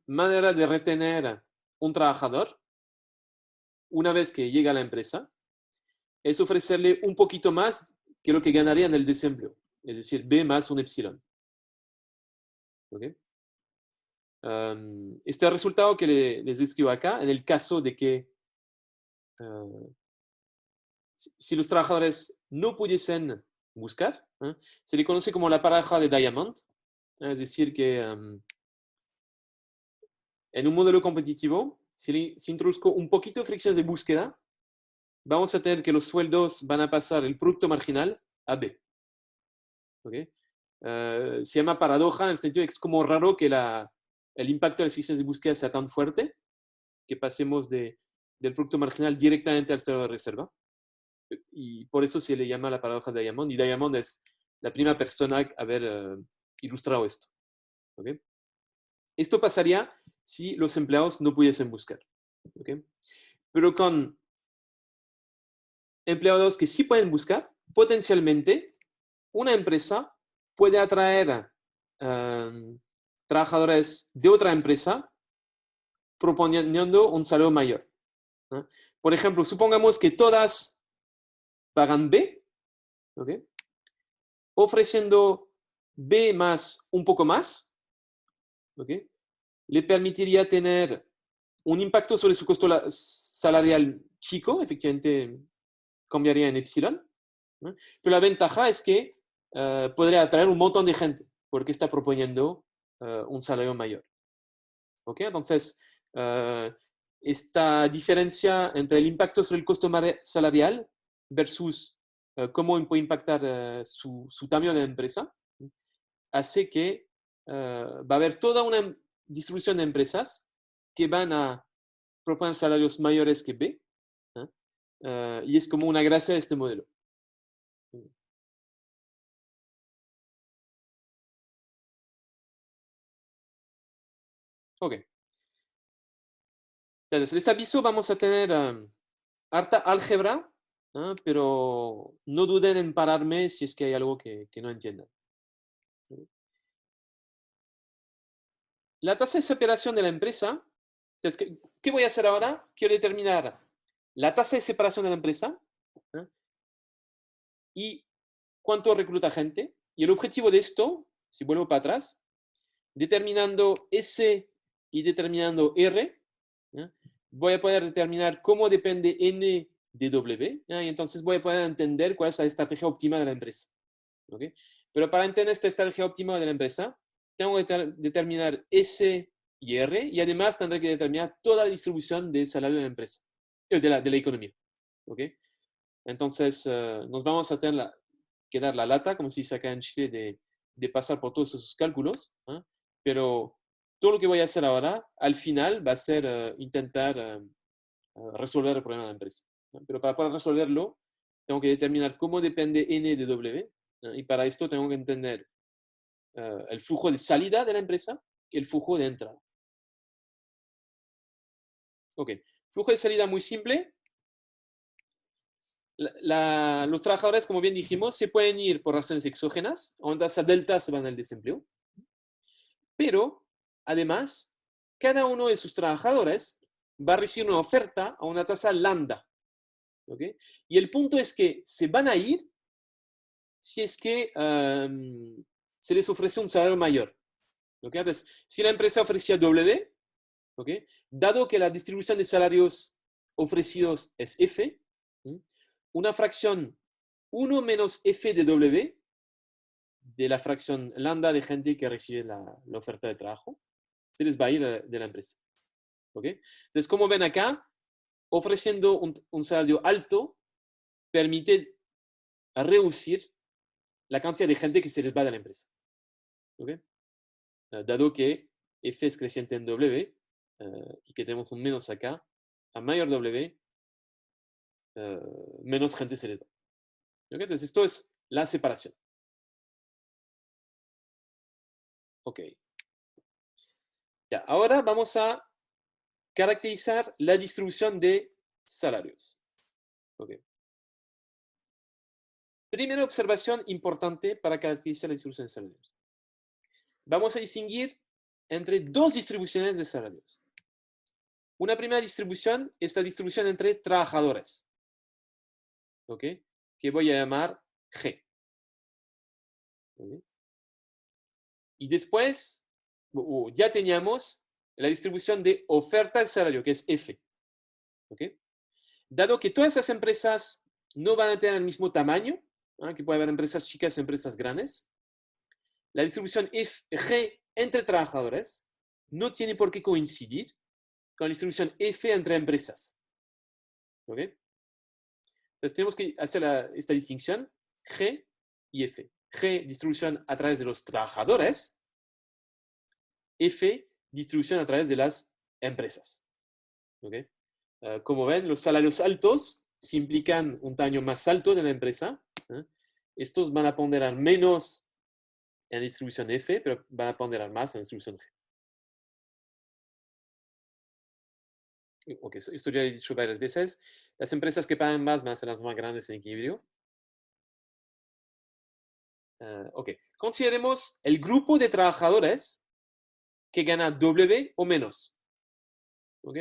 manera de retener un trabajador una vez que llega a la empresa es ofrecerle un poquito más que lo que ganaría en el desempleo, es decir, B más un epsilon. ¿Okay? Este resultado que les escribo acá, en el caso de que si los trabajadores no pudiesen buscar, se le conoce como la paradoja de Diamond, es decir, que en un modelo competitivo, si introduzco un poquito de fricciones de búsqueda, vamos a tener que los sueldos van a pasar el producto marginal a B. ¿Okay? Se llama paradoja en el sentido de que es como raro que el impacto de las fricciones de búsqueda sea tan fuerte que pasemos del producto marginal directamente al cero de reserva. Y por eso se le llama la paradoja de Diamond. Y Diamond es la primera persona a haber ilustrado esto. ¿Okay? Esto pasaría si los empleados no pudiesen buscar. ¿Okay? Pero con empleados que sí pueden buscar, potencialmente una empresa puede atraer trabajadores de otra empresa proponiendo un salario mayor. ¿No? Por ejemplo, supongamos que todas pagan B, ¿okay? Ofreciendo B más un poco más, ¿okay? Le permitiría tener un impacto sobre su costo salarial chico, efectivamente cambiaría en epsilon, ¿no? Pero la ventaja es que podría atraer un montón de gente porque está proponiendo un salario mayor. ¿Okay? Entonces, esta diferencia entre el impacto sobre el costo salarial versus cómo puede impactar su tamaño de empresa hace que va a haber toda una distribución de empresas que van a proponer salarios mayores que B, y es como una gracia de este modelo. Ok. Entonces, les aviso, vamos a tener harta álgebra, pero no duden en pararme si es que hay algo que no entiendan. la tasa de separación de la empresa. Entonces, ¿qué voy a hacer ahora? Quiero determinar la tasa de separación de la empresa, ¿eh? Y cuánto recluta gente. Y el objetivo de esto, si vuelvo para atrás, determinando S y determinando R, ¿eh? Voy a poder determinar cómo depende N de W, ¿eh? Y entonces voy a poder entender cuál es la estrategia óptima de la empresa. ¿Okay? Pero para entender esta estrategia óptima de la empresa, tengo que determinar S y R, y además tendré que determinar toda la distribución del salario de la empresa, de la economía. ¿Okay? Entonces, nos vamos a tener que dar la lata, como se dice acá en Chile, de pasar por todos esos cálculos, ¿eh? Pero todo lo que voy a hacer ahora, al final, va a ser intentar resolver el problema de la empresa, ¿no? Pero para poder resolverlo, tengo que determinar cómo depende N de W, ¿no? Y para esto tengo que entender el flujo de salida de la empresa y el flujo de entrada. Ok, flujo de salida muy simple. Los trabajadores, como bien dijimos, se pueden ir por razones exógenas, a una tasa delta se van al desempleo, pero además, cada uno de sus trabajadores va a recibir una oferta a una tasa lambda. ¿Okay? Y el punto es que se van a ir si es que se les ofrece un salario mayor. ¿Okay? Entonces, si la empresa ofrecía W, ¿okay? Dado que la distribución de salarios ofrecidos es F, ¿sí? Una fracción 1 menos F de W de la fracción lambda de gente que recibe la oferta de trabajo, se les va a ir de la empresa. ¿Okay? Entonces, como ven acá, ofreciendo un salario alto permite reducir la cantidad de gente que se les va de la empresa. ¿Okay? Dado que F es creciente en W y que tenemos un menos acá, a mayor W, menos gente se les va. ¿Okay? Entonces, esto es la separación. Ok. Ya, ahora vamos a caracterizar la distribución de salarios. Okay. Primera observación importante para caracterizar la distribución de salarios. Vamos a distinguir entre dos distribuciones de salarios. Una primera distribución es la distribución entre trabajadores, ¿ok? Que voy a llamar G. ¿Okay? Y después, ya teníamos la distribución de oferta de salario, que es F. ¿Ok? Dado que todas esas empresas no van a tener el mismo tamaño, ¿no? Que puede haber empresas chicas y empresas grandes, la distribución G entre trabajadores no tiene por qué coincidir con la distribución F entre empresas. ¿Ok? Entonces tenemos que hacer esta distinción G y F. G, distribución a través de los trabajadores. F, distribución a través de las empresas. ¿Ok? Como ven, los salarios altos, si implican un tamaño más alto de la empresa, estos van a ponderar menos en distribución F, pero van a ponderar más en distribución G. Ok, esto ya he dicho varias veces. Las empresas que pagan más van a ser las más grandes en equilibrio. Ok, consideremos el grupo de trabajadores que gana W o menos. Ok,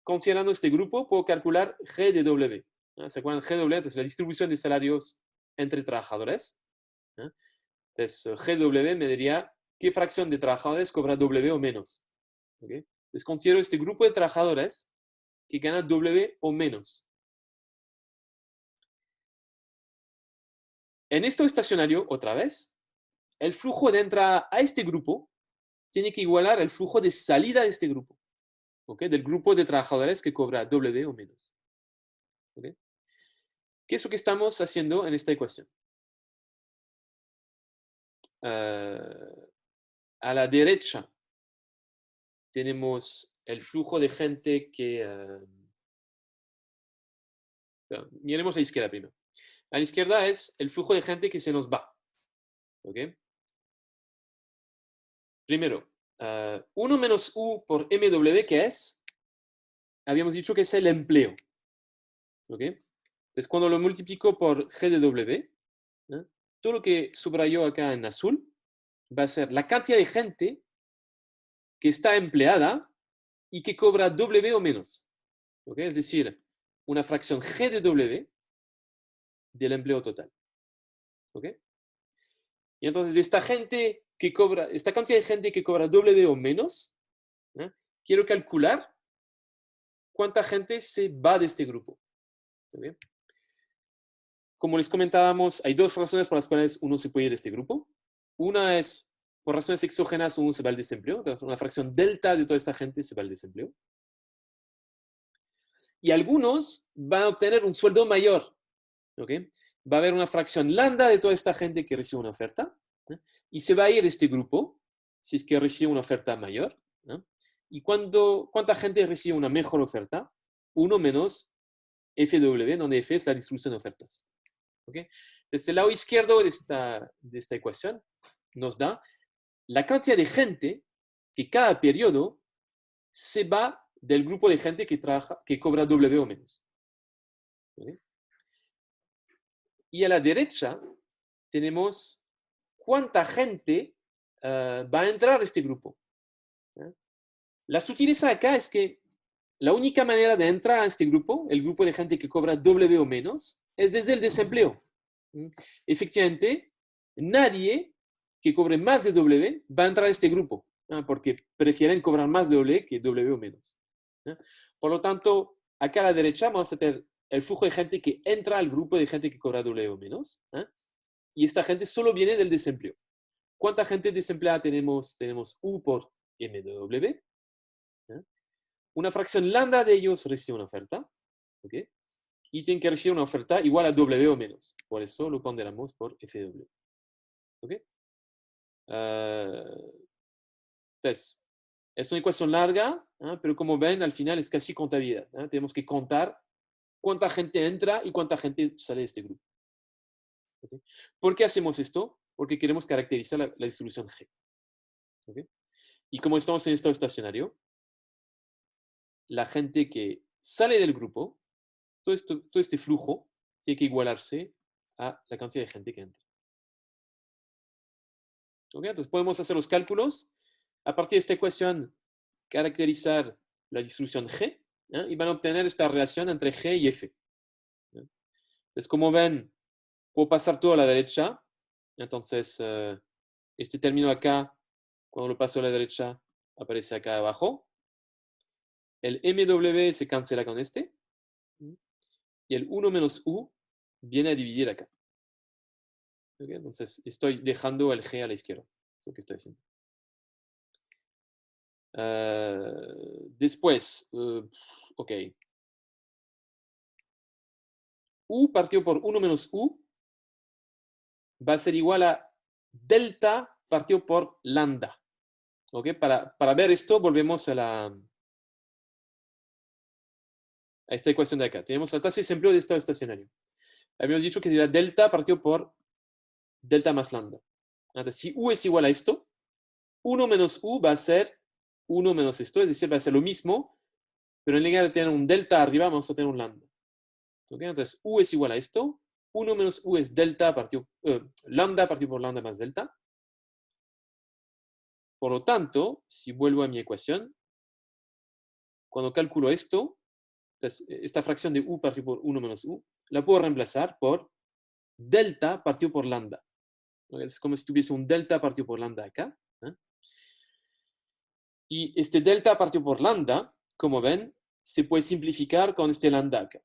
considerando este grupo, puedo calcular G de W. ¿Se acuerdan? G de W es la distribución de salarios entre trabajadores. Entonces, GW me diría qué fracción de trabajadores cobra W o menos. ¿Okay? Entonces, considero este grupo de trabajadores que gana W o menos. En esto estacionario, otra vez, el flujo de entrada a este grupo tiene que igualar el flujo de salida de este grupo. ¿Okay? Del grupo de trabajadores que cobra W o menos. ¿Okay? ¿Qué es lo que estamos haciendo en esta ecuación? A la derecha tenemos el flujo de gente que... miremos a la izquierda primero. A la izquierda es el flujo de gente que se nos va. ¿Ok? Primero, 1 menos U por MW, ¿qué es? Habíamos dicho que es el empleo. ¿Ok? Entonces, cuando lo multiplico por G de W, todo lo que subrayó acá en azul va a ser la cantidad de gente que está empleada y que cobra W o menos. ¿Okay? Es decir, una fracción G de W del empleo total. ¿Okay? Y entonces esta cantidad de gente que cobra W o menos, quiero calcular cuánta gente se va de este grupo. ¿Okay? Como les comentábamos, hay dos razones por las cuales uno se puede ir de este grupo. Una es, por razones exógenas, uno se va al desempleo. Entonces, una fracción delta de toda esta gente se va al desempleo. Y algunos van a obtener un sueldo mayor. ¿Okay? Va a haber una fracción lambda de toda esta gente que recibe una oferta. Y se va a ir este grupo, si es que recibe una oferta mayor. ¿Y cuánta gente recibe una mejor oferta? 1 menos FW, donde F es la distribución de ofertas. ¿Okay? Desde el lado izquierdo de esta ecuación nos da la cantidad de gente que cada periodo se va del grupo de gente que cobra W o menos. ¿Okay? Y a la derecha tenemos cuánta gente va a entrar a este grupo. La sutileza acá es que la única manera de entrar a este grupo, el grupo de gente que cobra W o menos, es desde el desempleo. Efectivamente, nadie que cobre más de W va a entrar a este grupo, porque prefieren cobrar más de W que W o menos. Por lo tanto, acá a la derecha vamos a tener el flujo de gente que entra al grupo de gente que cobra W o menos, y esta gente solo viene del desempleo. ¿Cuánta gente desempleada tenemos? Tenemos U por MW. Una fracción lambda de ellos recibe una oferta. ¿Okay? Y tienen que recibir una oferta igual a W o menos. Por eso lo ponderamos por FW. ¿Okay? Entonces, es una ecuación larga, pero como ven, al final es casi contabilidad. Tenemos que contar cuánta gente entra y cuánta gente sale de este grupo. ¿Okay? ¿Por qué hacemos esto? Porque queremos caracterizar la distribución G. ¿Okay? Y como estamos en estado estacionario, la gente que sale del grupo, todo este flujo tiene que igualarse a la cantidad de gente que entra. ¿Okay? Entonces podemos hacer los cálculos. A partir de esta ecuación, caracterizar la distribución G, y van a obtener esta relación entre G y F. Entonces, como ven, puedo pasar todo a la derecha. Entonces, este término acá, cuando lo paso a la derecha, aparece acá abajo. El MW se cancela con este. Y el 1 menos U viene a dividir acá. ¿Okay? Entonces, estoy dejando el G a la izquierda. Es lo que estoy haciendo. Después, ok. U partido por 1 menos U va a ser igual a delta partido por lambda. ¿Okay? Para ver esto, volvemos a esta ecuación de acá. Tenemos la tasa de desempleo de estado estacionario. Habíamos dicho que sería delta partido por delta más lambda. Entonces, si U es igual a esto, 1 menos U va a ser 1 menos esto, es decir, va a ser lo mismo, pero en lugar de tener un delta arriba, vamos a tener un lambda. ¿Okay? Entonces, U es igual a esto. 1 menos U es delta lambda partido por lambda más delta. Por lo tanto, si vuelvo a mi ecuación, cuando calculo esto, entonces, esta fracción de U partido por 1 menos U, la puedo reemplazar por delta partido por lambda. ¿Okay? Es como si tuviese un delta partido por lambda acá. Y este delta partido por lambda, como ven, se puede simplificar con este lambda acá.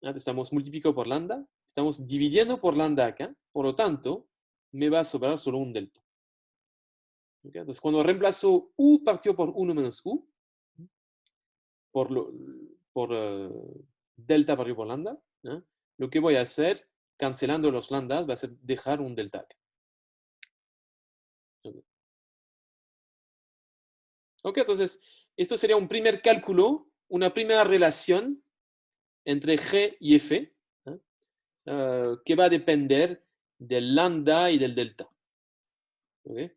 Estamos multiplicando por lambda, estamos dividiendo por lambda acá, por lo tanto, me va a sobrar solo un delta. ¿Okay? Entonces, cuando reemplazo U partido por 1 menos U, por delta partido por lambda, lo que voy a hacer, cancelando los lambdas, va a ser dejar un delta acá. Okay, entonces, esto sería un primer cálculo, una primera relación entre G y F, que va a depender del lambda y del delta. ¿Okay?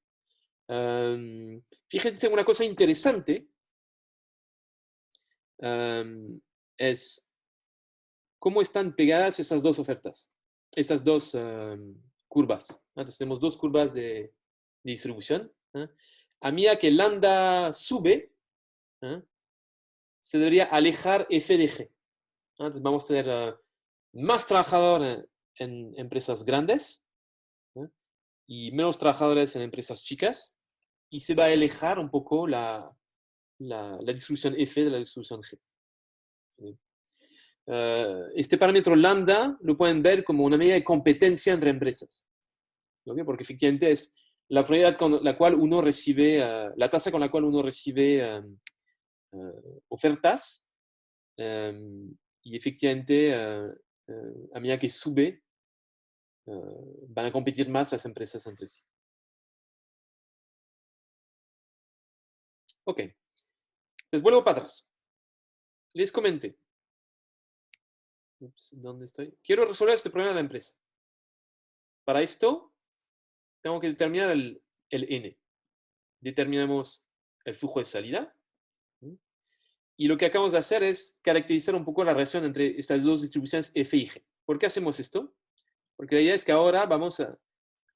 Fíjense, una cosa interesante es cómo están pegadas esas dos ofertas, esas dos curvas. Entonces tenemos dos curvas de distribución. a medida que lambda sube, se debería alejar f de g. Entonces vamos a tener más trabajadores en empresas grandes y menos trabajadores en empresas chicas, y se va a alejar un poco la distribución f de la distribución g. Este parámetro lambda lo pueden ver como una medida de competencia entre empresas, ¿okay? Porque efectivamente es la probabilidad con la cual uno recibe, la tasa con la cual uno recibe ofertas, y efectivamente a medida que sube van a competir más las empresas entre sí. Ok, entonces vuelvo para atrás. Les comenté. Ups, ¿dónde estoy? Quiero resolver este problema de la empresa. Para esto tengo que determinar el n. Determinamos el flujo de salida. Y lo que acabamos de hacer es caracterizar un poco la relación entre estas dos distribuciones f y g. ¿Por qué hacemos esto? Porque la idea es que ahora vamos a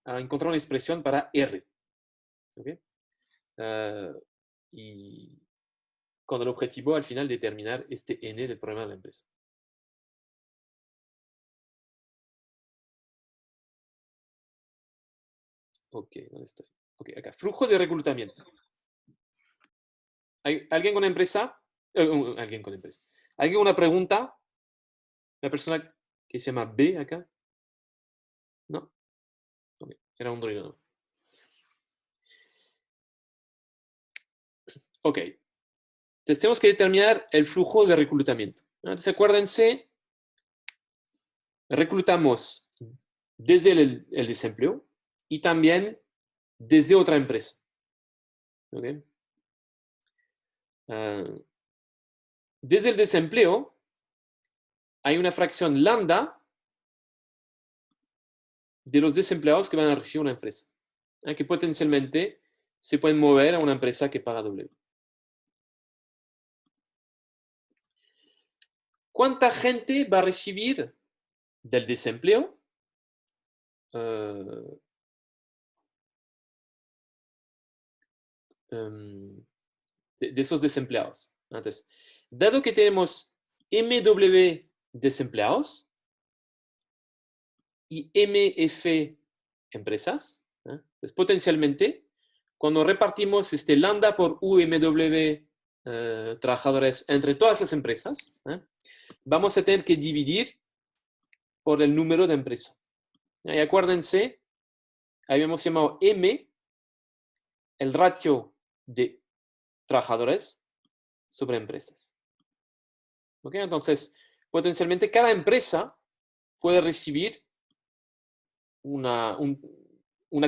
encontrar una expresión para r. ¿Okay? Y con el objetivo al final determinar este n del problema de la empresa. Ok, ¿dónde estoy? Ok, acá. Flujo de reclutamiento. ¿Hay alguien con empresa? Alguien con empresa. ¿Alguien con una pregunta? ¿La persona que se llama B acá? ¿No? Okay. Era un ruido, ¿no? Ok. Entonces tenemos que determinar el flujo de reclutamiento. Entonces acuérdense, reclutamos desde el desempleo y también desde otra empresa. ¿Okay? Desde el desempleo hay una fracción lambda de los desempleados que van a recibir una empresa, que potencialmente se pueden mover a una empresa que paga W. ¿Cuánta gente va a recibir del desempleo? De esos desempleados. Entonces, dado que tenemos MW desempleados y MF empresas, pues potencialmente, cuando repartimos este lambda por UMW trabajadores entre todas las empresas, vamos a tener que dividir por el número de empresas. Y acuérdense, habíamos llamado M el ratio de trabajadores sobre empresas. ¿Okay? Entonces, potencialmente cada empresa puede recibir una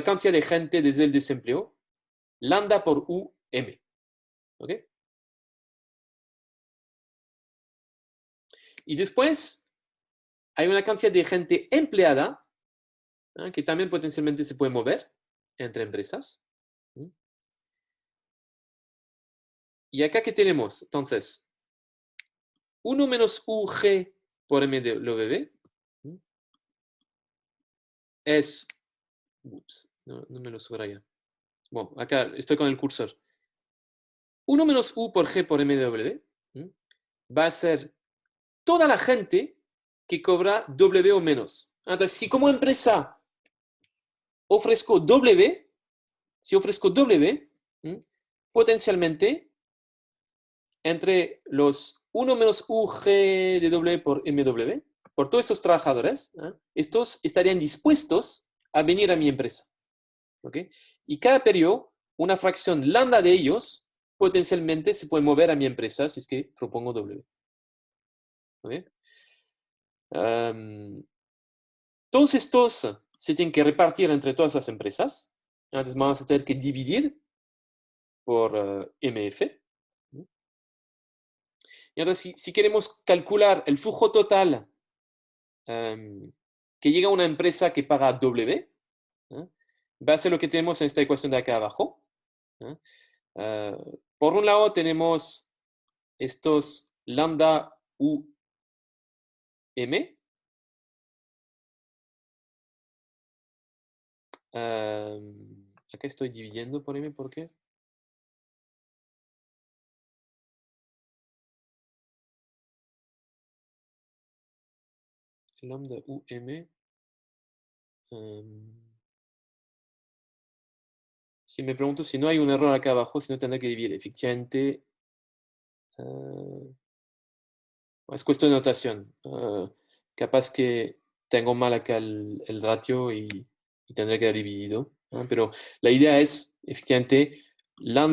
cantidad de gente desde el desempleo, lambda por UM. ¿Okay? Y después hay una cantidad de gente empleada que también potencialmente se puede mover entre empresas. Y acá, ¿qué tenemos? Entonces, 1 menos UG por MW es... Ups, no me lo subraya. Bueno, acá estoy con el cursor. 1 menos U por G por MW va a ser toda la gente que cobra W o menos. Entonces, si como empresa ofrezco W, potencialmente entre los 1 menos UG de W por MW, por todos estos trabajadores, estos estarían dispuestos a venir a mi empresa. ¿Okay? Y cada periodo, una fracción lambda de ellos potencialmente se puede mover a mi empresa si es que propongo W. ¿Okay? Todos estos se tienen que repartir entre todas las empresas. Entonces vamos a tener que dividir por MF. Y entonces, si queremos calcular el flujo total que llega a una empresa que paga W, va a ser lo que tenemos en esta ecuación de acá abajo. Por un lado tenemos estos lambda UM. Acá estoy dividiendo por M, ¿por qué? lambda UM. Si me pregunto si no hay un error acá abajo, si no tendré que dividir. Efectivamente, es cuestión de notación. Capaz que tengo mal acá el ratio y tendré que haber dividido. Pero la idea es, efectivamente, la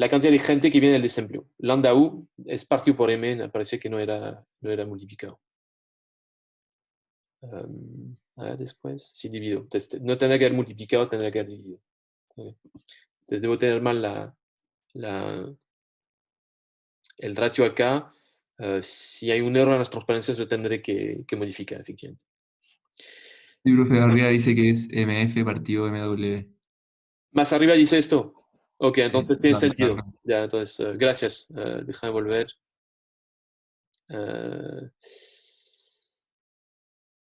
cantidad de gente que viene del desempleo. Lambda U es partido por M, me parece que no era multiplicado. A ver, después, sí, divido. Entonces, no tendrá que haber multiplicado, tendrá que haber dividido. Okay. Entonces, debo tener mal el ratio acá. Si hay un error en las transparencias, lo tendré que modificar, efectivamente.
Sí, profe, arriba dice que es MF partido MW.
Más arriba dice esto. Ok,
Sí,
entonces tiene
vale,
sentido.
claro.
Ya, entonces, gracias. Déjame volver.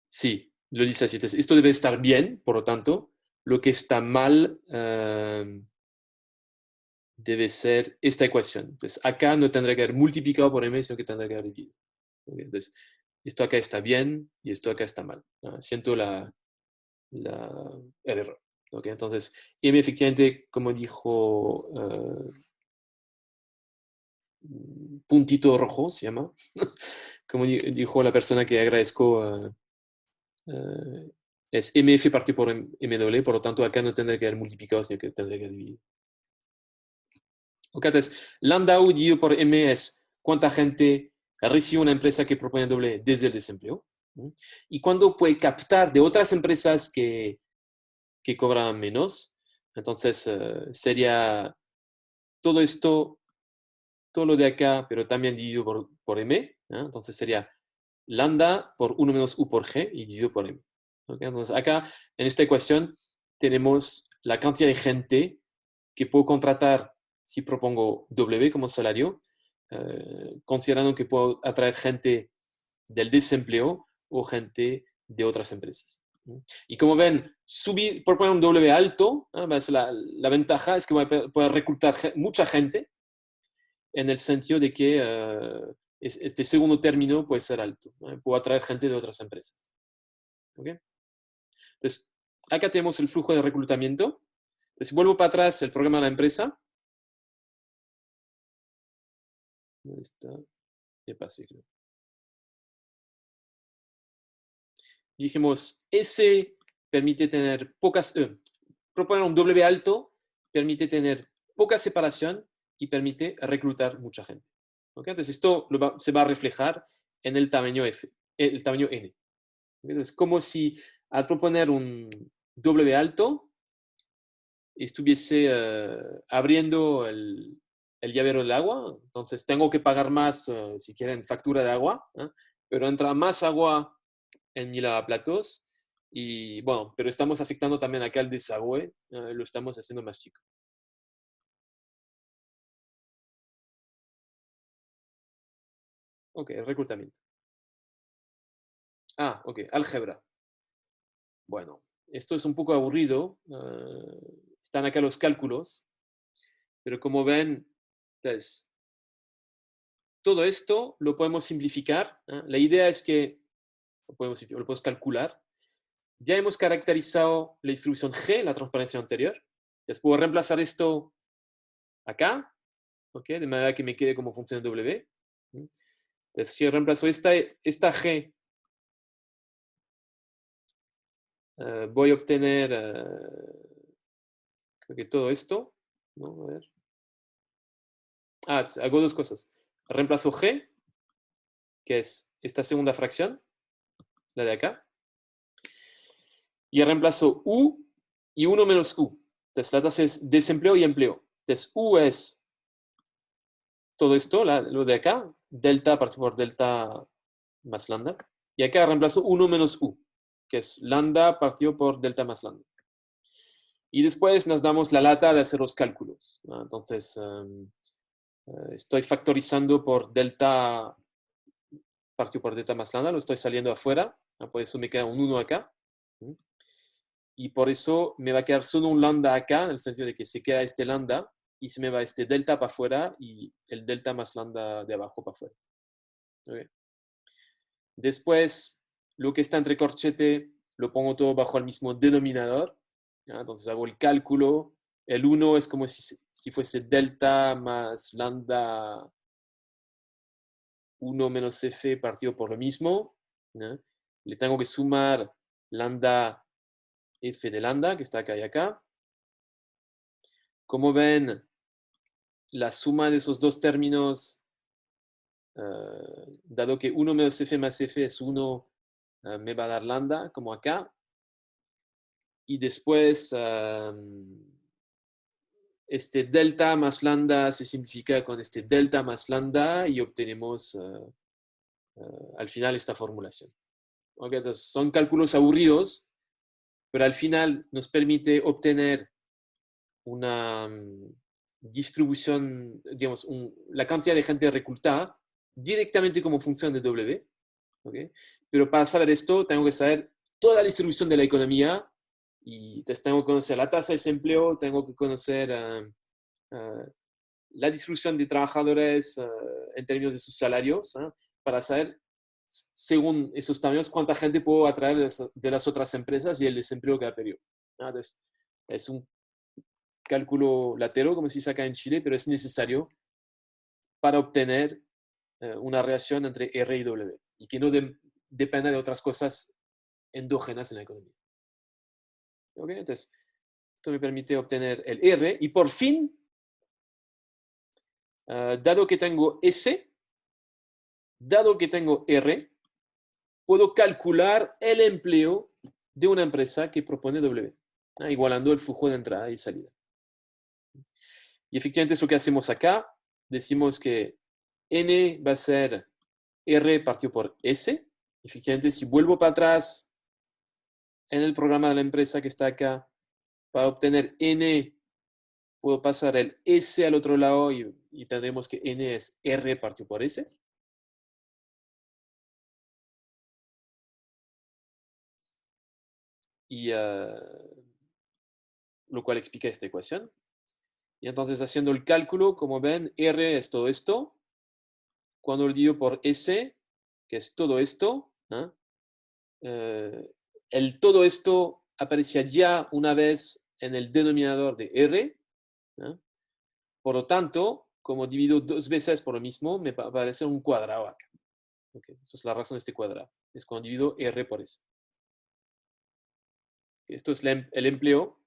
Sí, lo dice así. Entonces, esto debe estar bien, por lo tanto. Lo que está mal debe ser esta ecuación. Entonces, acá no tendrá que haber multiplicado por m, sino que tendrá que haber dividido. Okay, entonces, esto acá está bien y esto acá está mal. Siento el error. Okay, entonces, m efectivamente, como dijo puntito rojo, se llama, como dijo la persona que agradezco, es mf partido por mw, por lo tanto acá no tendrá que haber multiplicado, sino que tendrá que haber dividido. Ok, entonces, lambda U dividido por M es cuánta gente recibe una empresa que propone doble desde el desempleo. Y cuándo puede captar de otras empresas que cobran menos. Entonces, sería todo esto, todo lo de acá, pero también dividido por M. Entonces, sería lambda por 1 menos U por G y dividido por M. Okay, entonces, acá, en esta ecuación, tenemos la cantidad de gente que puedo contratar si propongo W como salario, considerando que puedo atraer gente del desempleo o gente de otras empresas. Y como ven, proponer un W alto, la ventaja es que voy a poder reclutar mucha gente en el sentido de que este segundo término puede ser alto. Puedo atraer gente de otras empresas. ¿Okay? Entonces, acá tenemos el flujo de reclutamiento. Entonces, vuelvo para atrás el programa de la empresa. ¿Dónde está? Ya pasé, creo. Dijimos, S permite tener proponer un W alto, permite tener poca separación y permite reclutar mucha gente. ¿Okay? Entonces, esto se va a reflejar en el tamaño F, el tamaño N. Entonces, como si al proponer un W alto, estuviese abriendo el llavero del agua, entonces tengo que pagar más, si quieren, factura de agua, pero entra más agua en mi lavaplatos y bueno, pero estamos afectando también acá el desagüe, lo estamos haciendo más chico. Ok, reclutamiento. Ok, álgebra. Bueno, esto es un poco aburrido, están acá los cálculos, pero como ven, entonces, todo esto lo podemos simplificar. La idea es que lo podemos calcular. Ya hemos caracterizado la distribución G, la transparencia anterior. Entonces puedo reemplazar esto acá, ¿okay? De manera que me quede como función W. Entonces si reemplazo esta G, voy a obtener, creo que todo esto. ¿No? A ver. Hago dos cosas. Reemplazo G, que es esta segunda fracción, la de acá. Y reemplazo U y 1 menos U. Entonces la tasa es desempleo y empleo. Entonces U es todo esto, lo de acá, delta partido por delta más lambda. Y acá reemplazo 1 menos U, que es lambda partido por delta más lambda. Y después nos damos la lata de hacer los cálculos. Entonces, estoy factorizando por delta partido por delta más lambda, lo estoy saliendo afuera. Por eso me queda un 1 acá. Y por eso me va a quedar solo un lambda acá, en el sentido de que se queda este lambda y se me va este delta para afuera y el delta más lambda de abajo para afuera. Okay. Después, lo que está entre corchete lo pongo todo bajo el mismo denominador. ¿Ya? Entonces hago el cálculo. El 1 es como si fuese delta más lambda 1 menos f partido por lo mismo. ¿Ya? Le tengo que sumar lambda f de lambda, que está acá y acá. Como ven, la suma de esos dos términos, dado que 1 menos f más f es 1, me va a dar lambda, como acá. Y después, este delta más lambda se simplifica con este delta más lambda y obtenemos al final esta formulación. ¿Okay? Entonces, son cálculos aburridos, pero al final nos permite obtener una distribución, digamos, la cantidad de gente reclutada directamente como función de W. ¿Okay? Pero para saber esto, tengo que saber toda la distribución de la economía y entonces tengo que conocer la tasa de desempleo, tengo que conocer la distribución de trabajadores en términos de sus salarios, para saber, según esos tamaños, cuánta gente puedo atraer de las otras empresas y el desempleo que ha perdido. Entonces, es un cálculo latero, como se dice acá en Chile, pero es necesario para obtener una relación entre R y W y que no dependa de otras cosas endógenas en la economía. ¿Okay? Entonces, esto me permite obtener el R y por fin, dado que tengo S, dado que tengo R, puedo calcular el empleo de una empresa que propone W, igualando el flujo de entrada y salida. Y efectivamente es lo que hacemos acá. Decimos que N va a ser R partido por S. Efectivamente, si vuelvo para atrás en el programa de la empresa que está acá, para obtener N, puedo pasar el S al otro lado y tendremos que N es R partido por S. Y lo cual explica esta ecuación. Y entonces, haciendo el cálculo, como ven, R es todo esto. Cuando lo divido por S, que es todo esto, ¿no? El todo esto aparece ya una vez en el denominador de R. ¿No? Por lo tanto, como divido dos veces por lo mismo, me aparece un cuadrado acá. Okay. Esa es la razón de este cuadrado. Es cuando divido R por S. Esto es el empleo.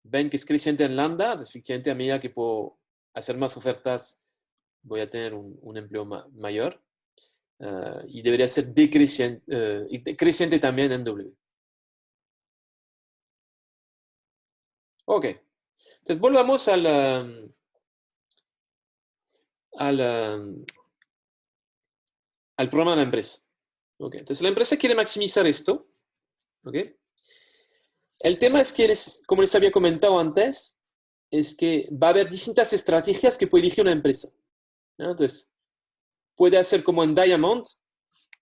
Ven que es creciente en lambda. Efectivamente, a medida que puedo hacer más ofertas, voy a tener un empleo mayor. Y debería ser creciente también en W. Ok. Entonces, volvamos al programa de la empresa. Okay. Entonces, la empresa quiere maximizar esto. Okay. El tema es que, como les había comentado antes, es que va a haber distintas estrategias que puede elegir una empresa. ¿No? Entonces, puede hacer como en Diamond,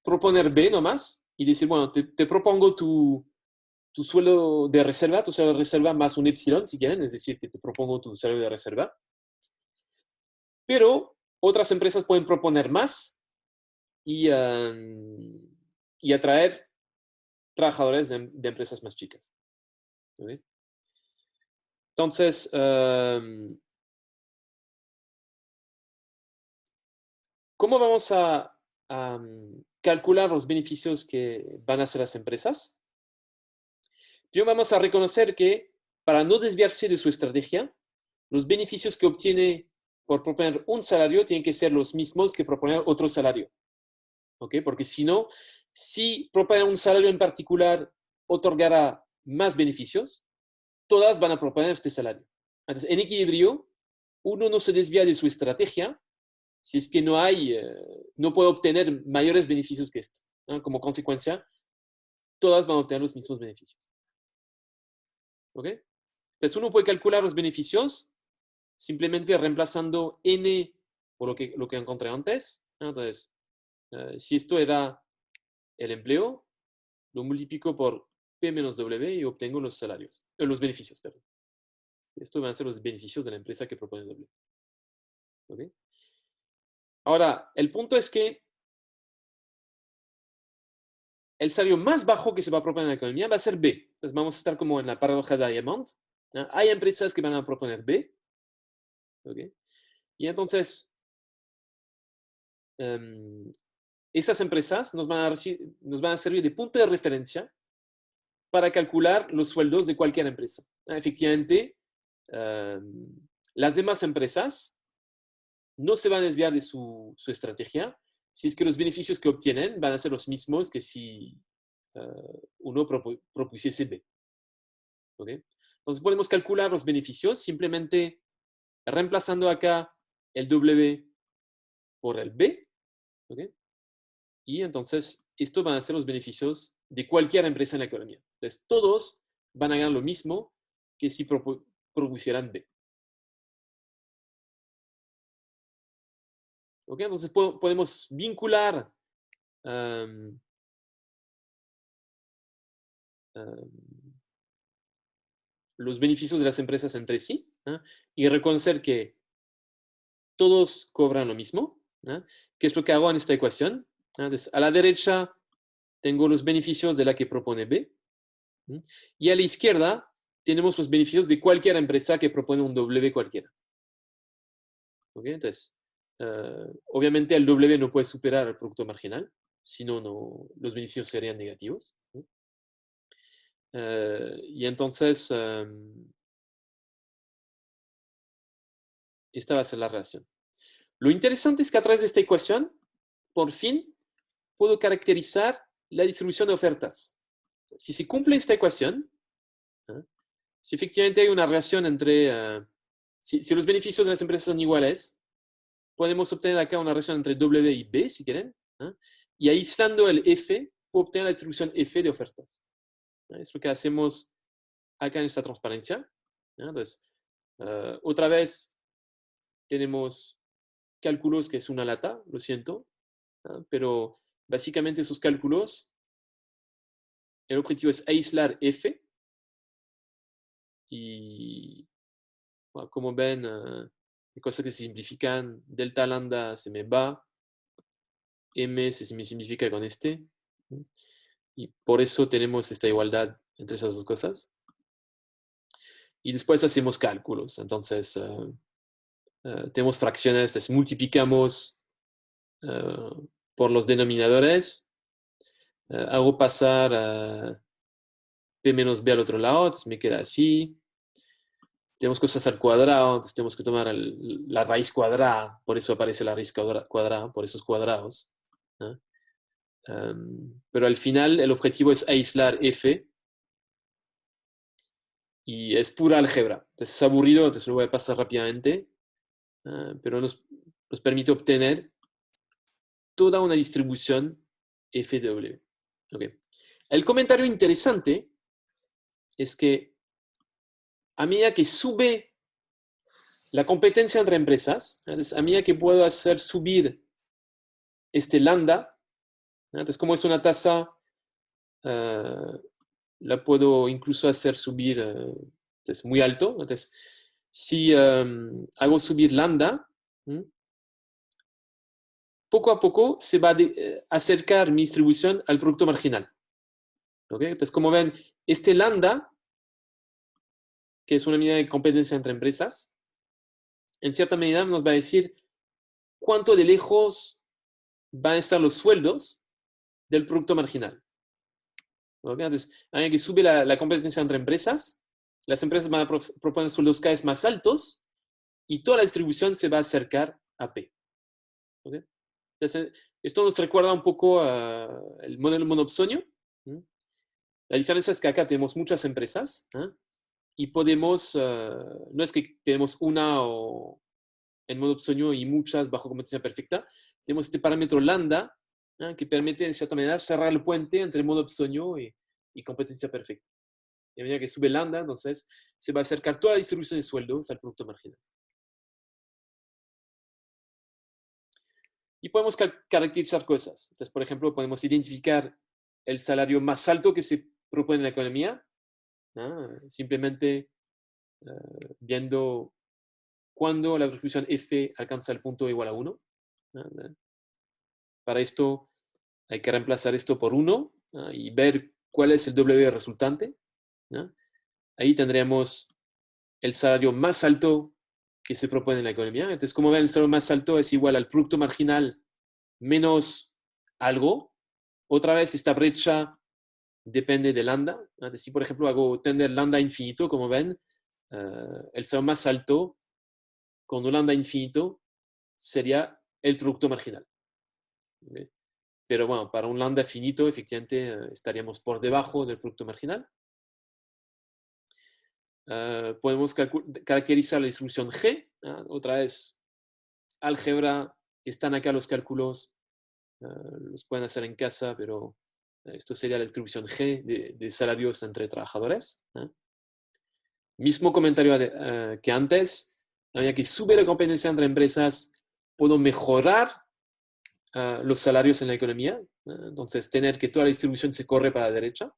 proponer B nomás y decir, bueno, te propongo tu sueldo de reserva más un epsilon, si quieren, es decir, que te propongo tu sueldo de reserva. Pero otras empresas pueden proponer más y atraer trabajadores de empresas más chicas. ¿Okay? Entonces, ¿cómo vamos a calcular los beneficios que van a hacer las empresas? Primero vamos a reconocer que para no desviarse de su estrategia, los beneficios que obtiene por proponer un salario tienen que ser los mismos que proponer otro salario. ¿Okay? Porque si no, si proponer un salario en particular otorgará más beneficios, todas van a proponer este salario. Entonces, en equilibrio, uno no se desvía de su estrategia si es que no puede obtener mayores beneficios que esto. ¿No? Como consecuencia, todas van a obtener los mismos beneficios. ¿Ok? Entonces, uno puede calcular los beneficios simplemente reemplazando N por lo que encontré antes. Entonces, si esto era el empleo, lo multiplico por P menos W y obtengo los salarios, los beneficios, perdón. Esto van a ser los beneficios de la empresa que propone W. ¿Okay? Ahora, el punto es que el salario más bajo que se va a proponer en la economía va a ser B. Entonces vamos a estar como en la paradoja de Diamond. Hay empresas que van a proponer B. ¿Okay? Y entonces, esas empresas nos van a servir de punto de referencia para calcular los sueldos de cualquier empresa. Efectivamente, las demás empresas no se van a desviar de su estrategia si es que los beneficios que obtienen van a ser los mismos que si uno propusiese B. ¿Okay? Entonces podemos calcular los beneficios simplemente reemplazando acá el W por el B. ¿Okay? Y entonces estos van a ser los beneficios de cualquier empresa en la economía. Entonces todos van a ganar lo mismo que si propusieran B. ¿Okay? Entonces podemos vincular los beneficios de las empresas entre sí y reconocer que todos cobran lo mismo, que es lo que hago en esta ecuación. Entonces, a la derecha tengo los beneficios de la que propone B y a la izquierda tenemos los beneficios de cualquier empresa que propone un W cualquiera. ¿Okay? Entonces, obviamente el W no puede superar el producto marginal, si no, los beneficios serían negativos. Y entonces, esta va a ser la relación. Lo interesante es que a través de esta ecuación, por fin, puedo caracterizar la distribución de ofertas. Si se cumple esta ecuación, si efectivamente hay una relación entre, si los beneficios de las empresas son iguales, podemos obtener acá una relación entre W y B, si quieren, y aislando el F, puedo obtener la distribución F de ofertas. Es lo que hacemos acá en esta transparencia. Entonces, otra vez tenemos cálculos que es una lata, lo siento, pero básicamente esos cálculos, el objetivo es aislar F y bueno, como ven, hay cosas que se simplifican, delta lambda se me va, M se me simplifica con este, y por eso tenemos esta igualdad entre esas dos cosas. Y después hacemos cálculos, entonces tenemos fracciones, entonces multiplicamos por los denominadores, hago pasar P menos B al otro lado, entonces me queda así. Tenemos cosas al cuadrado, entonces tenemos que tomar la raíz cuadrada, por eso aparece la raíz cuadrada, por esos cuadrados. Pero al final el objetivo es aislar F y es pura álgebra. Entonces es aburrido, entonces lo voy a pasar rápidamente, pero nos permite obtener toda una distribución FW. Okay. El comentario interesante es que a medida que sube la competencia entre empresas, entonces a medida que puedo hacer subir este lambda, entonces como es una tasa, la puedo incluso hacer subir entonces, muy alto. Entonces, si hago subir lambda, poco a poco se va a acercar mi distribución al producto marginal. ¿Okay? Entonces, como ven, este lambda, que es una medida de competencia entre empresas, en cierta medida nos va a decir cuánto de lejos van a estar los sueldos del producto marginal. ¿Okay? Entonces, a medida que sube la competencia entre empresas, las empresas van a proponer sueldos cada vez más altos y toda la distribución se va a acercar a P. ¿Okay? Entonces, esto nos recuerda un poco al modelo monopsonio. La diferencia es que acá tenemos muchas empresas y podemos, no es que tenemos una o en monopsonio y muchas bajo competencia perfecta, tenemos este parámetro lambda que permite en cierta manera cerrar el puente entre monopsonio y competencia perfecta. Y a medida que sube lambda, entonces se va a acercar toda la distribución de sueldos al producto marginal. Y podemos caracterizar cosas. Entonces, por ejemplo, podemos identificar el salario más alto que se propone en la economía, simplemente viendo cuándo la distribución F alcanza el punto igual a 1. Para esto hay que reemplazar esto por 1 y ver cuál es el W resultante, ¿no? Ahí tendremos el salario más alto que se propone en la economía. Entonces, como ven, el salario más alto es igual al producto marginal menos algo. Otra vez, esta brecha depende de lambda. Entonces, si, por ejemplo, hago tender lambda infinito, como ven, el salario más alto con un lambda infinito sería el producto marginal. ¿Okay? Pero bueno, para un lambda finito, efectivamente, estaríamos por debajo del producto marginal. Podemos caracterizar la distribución G. Otra vez, álgebra, están acá los cálculos, los pueden hacer en casa, pero esto sería la distribución G de salarios entre trabajadores. Mismo comentario que antes, había que subir la competencia entre empresas, puedo mejorar los salarios en la economía, entonces tener que toda la distribución se corre para la derecha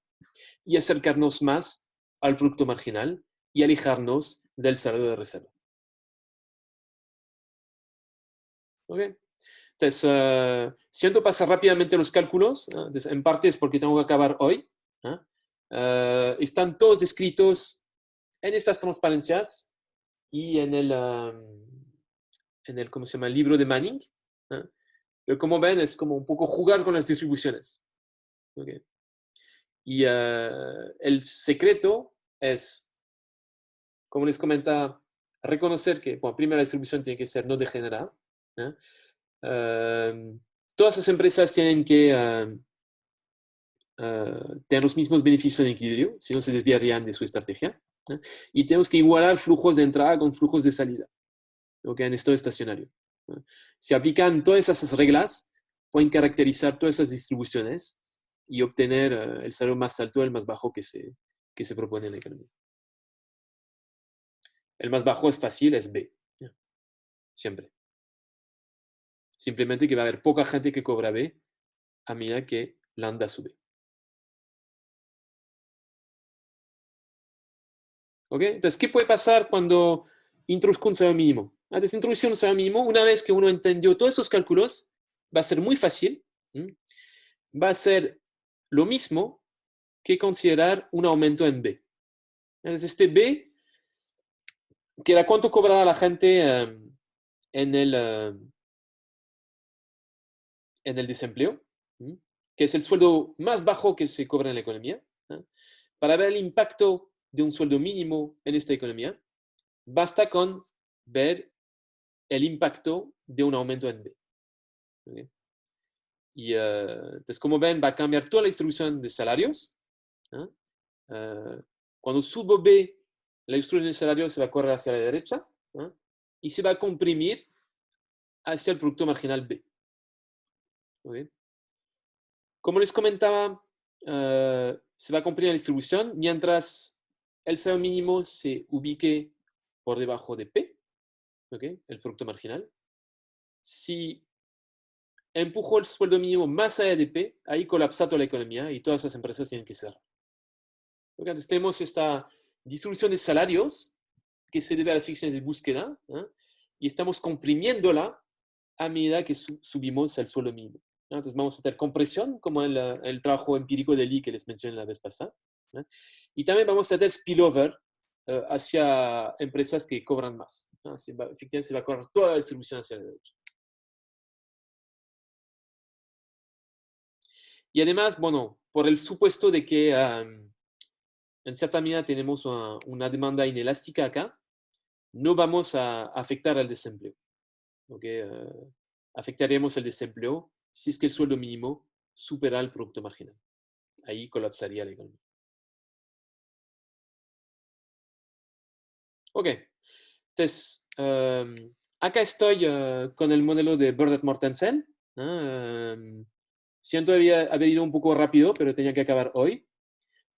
y acercarnos más al producto marginal y alejarnos del salario de reserva. ¿Ok? Entonces, siento pasar rápidamente los cálculos, entonces, en parte es porque tengo que acabar hoy. Están todos descritos en estas transparencias y en el ¿cómo se llama? El libro de Manning. Pero como ven, es como un poco jugar con las distribuciones. ¿Okay? Y el secreto es, como les comentaba, reconocer que, bueno, primero la distribución tiene que ser no degenerada. Todas las empresas tienen que tener los mismos beneficios en equilibrio, si no se desviarían de su estrategia. Y tenemos que igualar flujos de entrada con flujos de salida, ¿okay? En estado estacionario. Si aplican todas esas reglas, pueden caracterizar todas esas distribuciones y obtener el salario más alto o el más bajo que se propone en la economía. El más bajo es fácil, es B. Siempre. Simplemente que va a haber poca gente que cobra B a medida que lambda sube. ¿Ok? Entonces, ¿qué puede pasar cuando introduzco un salario mínimo? Antes de introducir un salario mínimo, una vez que uno entendió todos esos cálculos, va a ser muy fácil. Va a ser lo mismo que considerar un aumento en B. Entonces, este B, que era cuánto cobrará la gente en el desempleo, que es el sueldo más bajo que se cobra en la economía. Para ver el impacto de un sueldo mínimo en esta economía, basta con ver el impacto de un aumento en B. ¿Okay? Y entonces, como ven, va a cambiar toda la distribución de salarios. Cuando subo B, la distribución de salarios se va a correr hacia la derecha y se va a comprimir hacia el producto marginal B. ¿Okay? Como les comentaba, se va a comprimir la distribución mientras el salario mínimo se ubique por debajo de P, ¿okay? El producto marginal. Si empujo el sueldo mínimo más allá de P, ahí colapsa toda la economía y todas las empresas tienen que cerrar. ¿Okay? Entonces tenemos esta distribución de salarios que se debe a las fricciones de búsqueda y estamos comprimiéndola a medida que subimos el sueldo mínimo. Entonces vamos a tener compresión, como el trabajo empírico de Lee que les mencioné la vez pasada. Y también vamos a tener spillover hacia empresas que cobran más. Efectivamente se va a correr toda la distribución hacia la derecha. Y además, bueno, por el supuesto de que en cierta medida tenemos una demanda inelástica acá, no vamos a afectar al desempleo. ¿Okay? Afectaríamos el desempleo si es que el sueldo mínimo supera el producto marginal. Ahí colapsaría la economía. Ok. Entonces, acá estoy con el modelo de Burdett Mortensen. Siento haber ido un poco rápido, pero tenía que acabar hoy.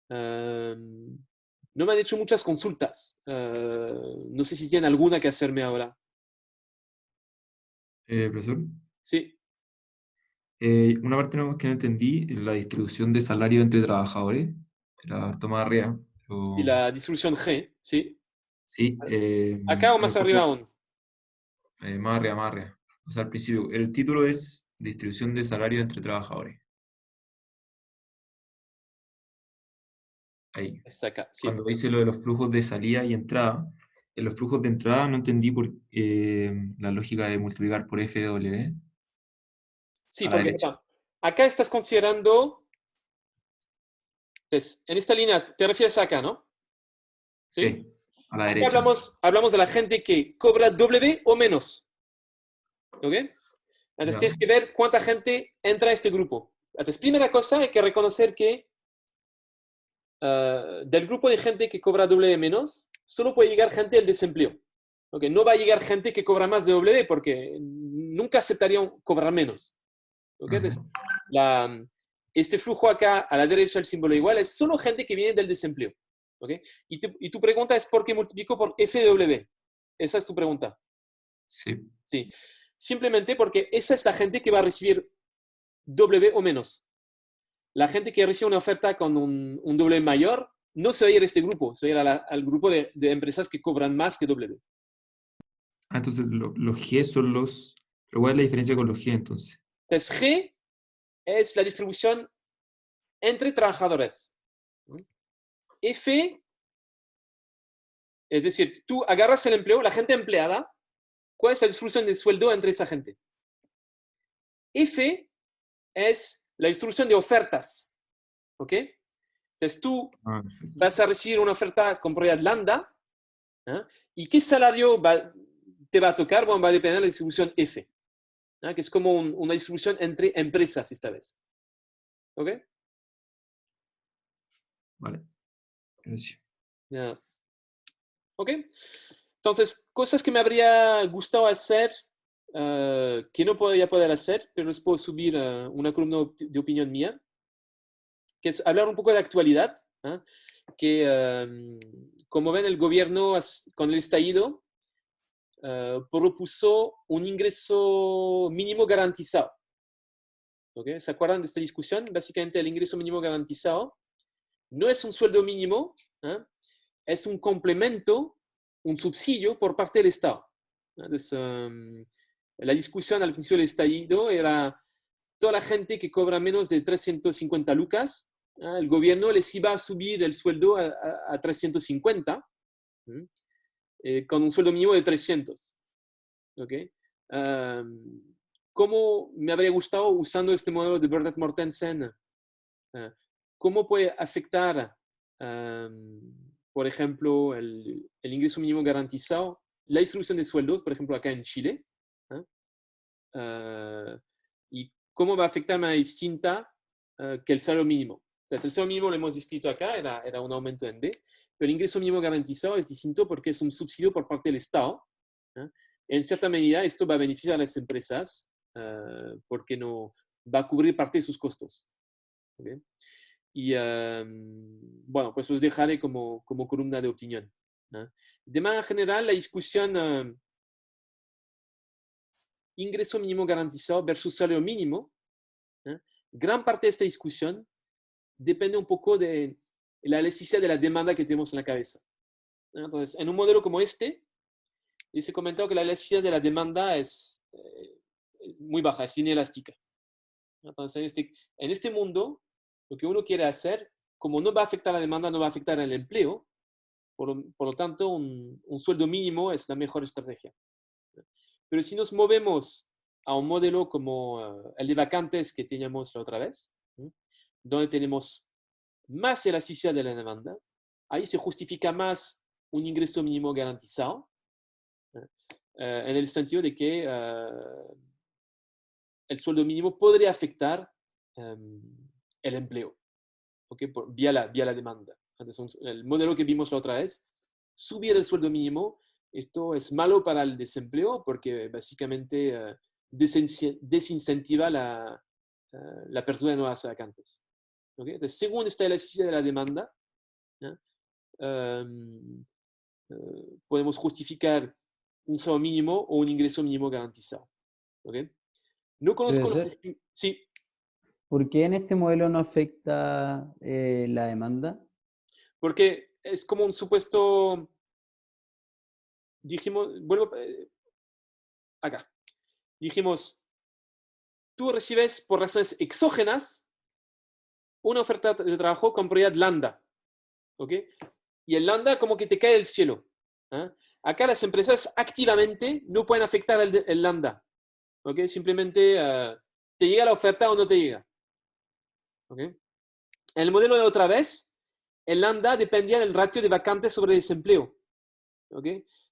No me han hecho muchas consultas. No sé si tienen alguna que hacerme ahora.
Profesor,
Sí.
una parte que no entendí, la distribución de salario entre trabajadores, era harto más arriba, pero
Y la distribución G, ¿sí?
sí,
¿Acá o
pero
más arriba aún?
más arriba, más arriba. O sea, al principio, el título es distribución de salario entre trabajadores. ahí.
Es acá, sí.
Cuando hice lo de los flujos de salida y entrada, en los flujos de entrada no entendí la lógica de multiplicar por FW
Sí,
a la
porque
derecha.
acá estás considerando, pues, en esta línea, te refieres a acá, ¿no? ¿Sí?
Sí, a la
Acá
derecha.
hablamos de la gente que cobra W o menos. ¿Ok? Entonces
Ya.
tienes que ver cuánta gente entra a este grupo. Entonces, primera cosa, hay que reconocer que del grupo de gente que cobra W menos, solo puede llegar gente del desempleo. ¿Ok? No va a llegar gente que cobra más de W porque nunca aceptarían cobrar menos. ¿Ok? Entonces, este flujo acá a la derecha del símbolo igual es solo gente que viene del desempleo. ¿Ok? Y tu pregunta es ¿por qué multiplico por FW? Esa es tu pregunta.
Sí.
Sí. Simplemente porque esa es la gente que va a recibir W o menos. La gente que recibe una oferta con un W mayor no se va a ir a este grupo, se va a ir al grupo de empresas que cobran más que W.
Ah, entonces los G son los... Pero ¿cuál es la diferencia con los G entonces?
Entonces, G es la distribución entre trabajadores. F, es decir, tú agarras el empleo, la gente empleada, ¿cuál es la distribución de sueldo entre esa gente? F es la distribución de ofertas. ¿Ok? Entonces tú
Ah, perfecto.
vas a recibir una oferta con probabilidad lambda. ¿Y qué salario te va a tocar? Bueno, va a depender de la distribución F, que es como una distribución entre empresas esta vez. ¿Ok?
Vale. Gracias.
Ya. ¿Ok? Entonces, cosas que me habría gustado hacer, que no podía poder hacer, pero les puedo subir una columna de opinión mía, que es hablar un poco de actualidad, que como ven el gobierno con el estallido propuso un ingreso mínimo garantizado. ¿Okay? ¿Se acuerdan de esta discusión? Básicamente el ingreso mínimo garantizado no es un sueldo mínimo, es un complemento, un subsidio por parte del Estado. Entonces, la discusión al principio del estallido era toda la gente que cobra menos de 350 lucas, el gobierno les iba a subir el sueldo a 350, con un sueldo mínimo de 300. ¿Okay? ¿Cómo me habría gustado usando este modelo de Bernard Mortensen? ¿Cómo puede afectar, por ejemplo, el ingreso mínimo garantizado, la distribución de sueldos, por ejemplo, acá en Chile? ¿Y cómo va a afectar de manera distinta que el salario mínimo? Entonces, el salario mínimo lo hemos descrito acá, era un aumento en B, pero el ingreso mínimo garantizado es distinto porque es un subsidio por parte del Estado. En cierta medida, esto va a beneficiar a las empresas porque no va a cubrir parte de sus costos. ¿Okay? Y bueno, pues los dejaré como columna de opinión. De manera general, la discusión ingreso mínimo garantizado versus salario mínimo, gran parte de esta discusión depende un poco de la elasticidad de la demanda que tenemos en la cabeza. Entonces, en un modelo como este, les he comentado que la elasticidad de la demanda es muy baja, es inelástica. Entonces, en este mundo, lo que uno quiere hacer, como no va a afectar la demanda, no va a afectar el empleo, por lo tanto, un sueldo mínimo es la mejor estrategia. Pero si nos movemos a un modelo como el de vacantes que teníamos la otra vez, donde tenemos más elasticidad de la demanda, ahí se justifica más un ingreso mínimo garantizado, en el sentido de que el sueldo mínimo podría afectar el empleo, ¿okay? Vía la demanda. Entonces, el modelo que vimos la otra vez, subir el sueldo mínimo, esto es malo para el desempleo porque básicamente desincentiva la apertura de nuevas vacantes. ¿Okay? Entonces, según esta elasticidad de la demanda, podemos justificar un salario mínimo o un ingreso mínimo garantizado. ¿Okay? No conozco los...
Profesor,
Sí,
¿por qué en este modelo no afecta la demanda?
porque es como un supuesto, dijimos, vuelvo acá, dijimos, tú recibes por razones exógenas una oferta de trabajo con prioridad lambda. ¿ok? Y el lambda como que te cae del cielo. ¿Eh? Acá las empresas activamente no pueden afectar el lambda. ¿Ok? Simplemente te llega la oferta o no te llega. ¿Ok? En el modelo de otra vez, el lambda dependía del ratio de vacantes sobre desempleo. ¿Ok?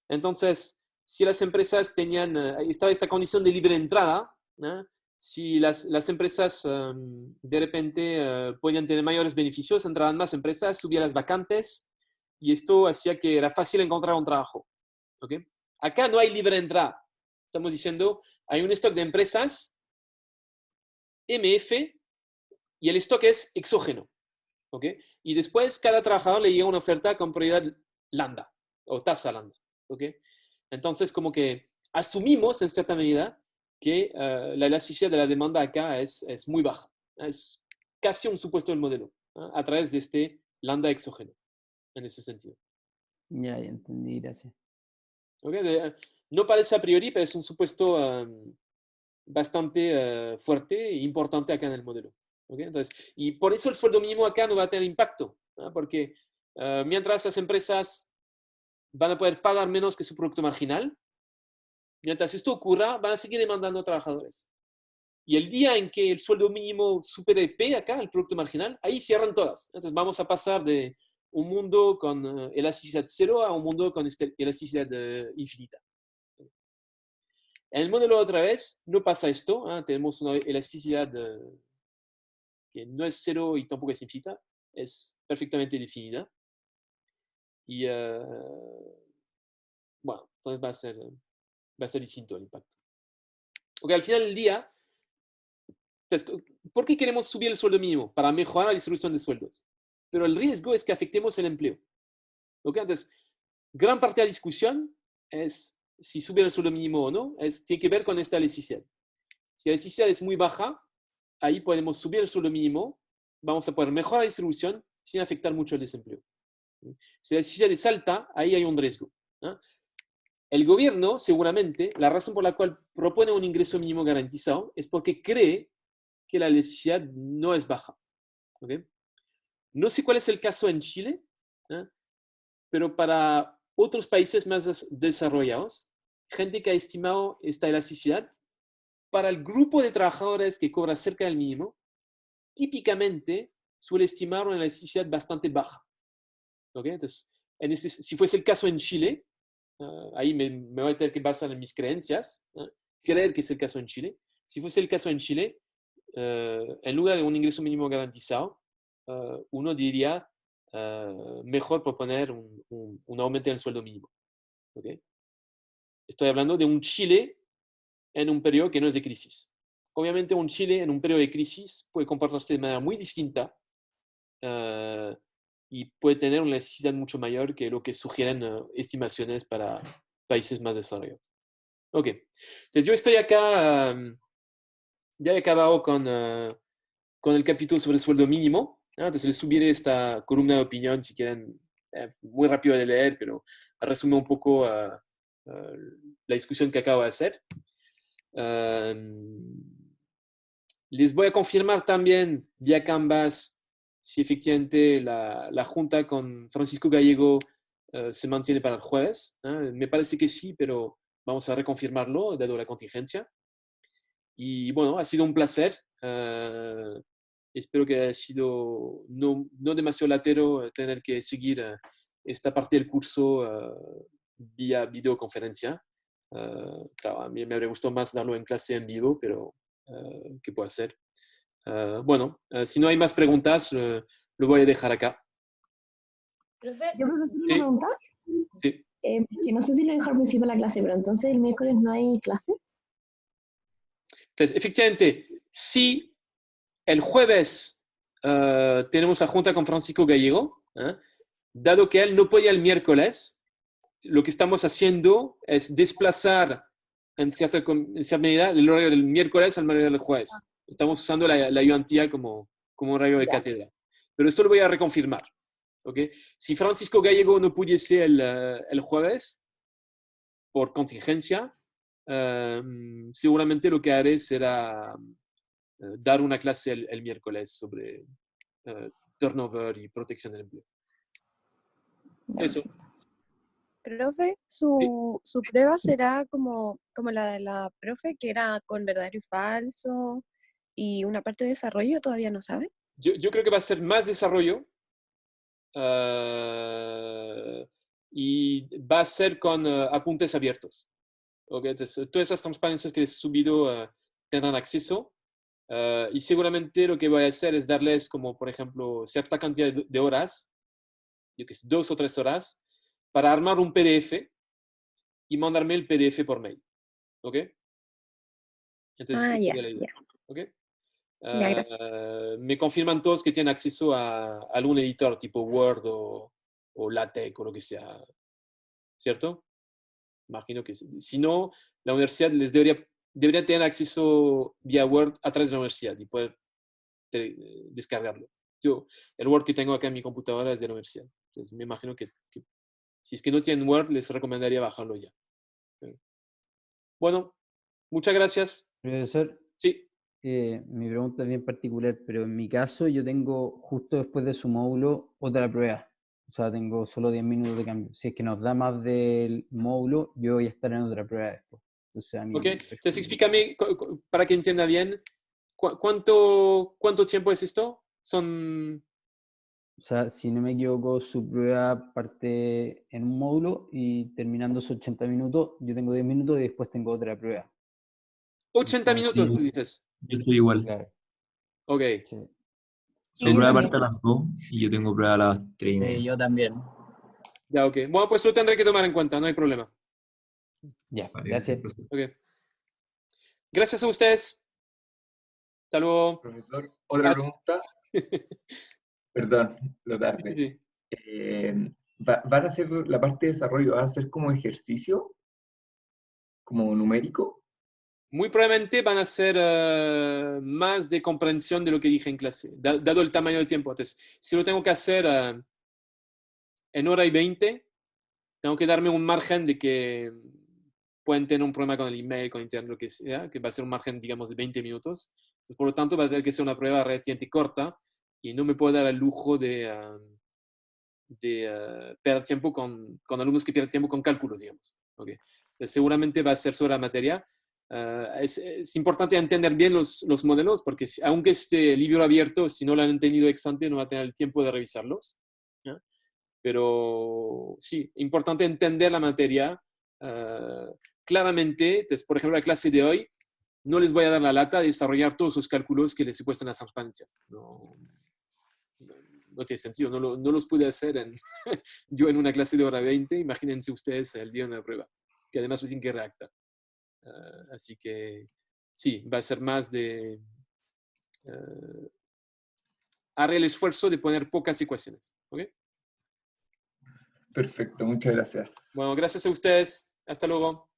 Entonces, si las empresas tenían, estaba esta condición de libre entrada, ¿eh? Si las empresas de repente podían tener mayores beneficios, entraban más empresas, subían las vacantes y esto hacía que era fácil encontrar un trabajo. ¿Ok? Acá no hay libre entrada. Estamos diciendo, hay un stock de empresas, MF, y el stock es exógeno. ¿Ok? Y después cada trabajador le llega una oferta con prioridad lambda o tasa lambda. ¿Ok? Entonces, como que asumimos en cierta medida que la elasticidad de la demanda acá es muy baja. Es casi un supuesto del modelo, ¿no? A través de este lambda exógeno, en ese sentido.
Ya entendí, gracias.
¿Ok? No parece a priori, pero es un supuesto bastante fuerte e importante acá en el modelo. ¿Ok? Entonces, y por eso el sueldo mínimo acá no va a tener impacto, ¿no? Porque mientras las empresas van a poder pagar menos que su producto marginal, mientras esto ocurra, van a seguir demandando trabajadores. Y el día en que el sueldo mínimo supere P acá, el producto marginal, ahí cierran todas. Entonces vamos a pasar de un mundo con elasticidad cero a un mundo con elasticidad infinita. En el modelo otra vez no pasa esto. Tenemos una elasticidad que no es cero y tampoco es infinita. Es perfectamente definida. Y bueno, entonces va a ser distinto el impacto. Porque al final del día, entonces, ¿por qué queremos subir el sueldo mínimo? Para mejorar la distribución de sueldos. Pero el riesgo es que afectemos el empleo. ¿Ok? Entonces, gran parte de la discusión es si subir el sueldo mínimo o no, tiene que ver con esta elasticidad. Si la elasticidad es muy baja, ahí podemos subir el sueldo mínimo, vamos a poder mejorar la distribución sin afectar mucho el desempleo. Si la elasticidad es alta, ahí hay un riesgo. ¿No? El gobierno, seguramente, la razón por la cual propone un ingreso mínimo garantizado es porque cree que la elasticidad no es baja. ¿Okay? No sé cuál es el caso en Chile, ¿eh? Pero para otros países más desarrollados, gente que ha estimado esta elasticidad, para el grupo de trabajadores que cobra cerca del mínimo, típicamente suele estimar una elasticidad bastante baja. ¿Okay? Entonces, si fuese el caso en Chile, ahí me voy a tener que basar en mis creencias, creer que es el caso en Chile. Si fuese el caso en Chile, en lugar de un ingreso mínimo garantizado, uno diría mejor proponer un aumento en el sueldo mínimo. ¿Okay? Estoy hablando de un Chile en un periodo que no es de crisis. Obviamente un Chile en un periodo de crisis puede comportarse de manera muy distinta y puede tener una necesidad mucho mayor que lo que sugieren estimaciones para países más desarrollados. Ok, entonces yo estoy acá, ya he acabado con el capítulo sobre el sueldo mínimo. Entonces les subiré esta columna de opinión si quieren, muy rápido de leer, pero resume un poco la discusión que acabo de hacer. Les voy a confirmar también vía Canvas si efectivamente la junta con Francisco Gallego se mantiene para el jueves. Me parece que sí, pero vamos a reconfirmarlo dado la contingencia. Y bueno, ha sido un placer. Espero que haya sido no demasiado latero tener que seguir esta parte del curso vía videoconferencia. Claro, a mí me habría gustado más darlo en clase en vivo, pero ¿qué puedo hacer? Bueno, si no hay más preguntas, lo voy a dejar acá.
Profe, yo creo que
Sí,
una pregunta.
sí.
Que no sé si lo dijo al principio de la clase, pero entonces el miércoles no hay clases.
Entonces, efectivamente, si el jueves tenemos la junta con Francisco Gallego, dado que él no podía el miércoles, lo que estamos haciendo es desplazar en cierta medida el horario del miércoles al horario del jueves. Estamos usando la ayudantía como horario de cátedra. Pero esto lo voy a reconfirmar. ¿Okay? Si Francisco Gallego no pudiese el jueves, por contingencia, seguramente lo que haré será dar una clase el miércoles sobre turnover y protección del empleo.
Ya,
Eso.
Profe, su prueba será como la de la profe, que era con verdadero y falso, y una parte de desarrollo, todavía no sabe.
Yo creo que va a ser más desarrollo ah, y va a ser con apuntes abiertos. ¿Ok? Entonces, todas esas transparencias que he subido tendrán acceso y seguramente lo que voy a hacer es darles como, por ejemplo, cierta cantidad de horas, yo que sé, 2 o 3 horas, para armar un PDF y mandarme el PDF por mail. ¿Ok? Entonces,
Ah,
esta
ya,
sería la idea.
ya,
¿Ok?
ya, gracias.
Me confirman todos que tienen acceso a algún editor tipo Word o LaTeX o lo que sea, ¿cierto? Imagino que sí. Si no, la universidad les debería tener acceso vía Word a través de la universidad y poder descargarlo. Yo, el Word que tengo acá en mi computadora es de la universidad. Entonces, me imagino que si es que no tienen Word, les recomendaría bajarlo ya. Bueno, muchas gracias.
Profesor,
Sí,
mi pregunta es bien particular, pero en mi caso yo tengo justo después de su módulo otra prueba. O sea, tengo solo 10 minutos de cambio. Si es que nos da más del módulo, yo voy a estar en otra prueba después. Entonces, a
ok.
mi
Entonces,
perfil.
explícame, para que entienda bien, ¿cuánto tiempo es esto? Son
O sea, si no me equivoco, su prueba parte en un módulo y terminando esos 80 minutos, yo tengo 10 minutos y después tengo otra prueba.
80
Sí,
minutos, tú dices.
yo estoy igual.
Claro,
Ok,
sí.
Su
Sí, yo
prueba
también.
parte a las 2 y yo tengo prueba a las 3:30.
Yo también.
ya, ok. Bueno, pues lo tendré que tomar en cuenta, no hay problema.
Ya,
Vale,
gracias.
gracias, profesor.
Ok. Gracias a ustedes. Hasta luego.
Profesor, otra pregunta, perdón, lo
Sí,
tarde.
sí.
¿Van a hacer la parte de desarrollo, va a ser como ejercicio, como numérico?
Muy probablemente van a ser más de comprensión de lo que dije en clase, dado el tamaño del tiempo. Entonces, si lo tengo que hacer en hora y 20, tengo que darme un margen de que pueden tener un problema con el email, con internet, lo que sea, que va a ser un margen, digamos, de 20 minutos. Entonces, por lo tanto, va a tener que ser una prueba relativamente corta y no me puedo dar el lujo de perder tiempo con alumnos que pierden tiempo con cálculos, digamos. Okay. Entonces, seguramente va a ser sobre la materia. Es importante entender bien los modelos, porque aunque esté libro abierto, si no lo han entendido ex ante, no va a tener el tiempo de revisarlos. ¿Ya? Pero sí, importante entender la materia claramente. Entonces, por ejemplo, la clase de hoy, no les voy a dar la lata de desarrollar todos los cálculos que les he puesto en las transparencias. No tiene sentido, no los pude hacer yo en una clase de hora 20, imagínense ustedes el día de una prueba, que además lo tienen que redactar. Así que sí, va a ser más de... haré el esfuerzo de poner pocas ecuaciones. ¿Ok?
Perfecto, muchas gracias.
Bueno, gracias a ustedes. Hasta luego.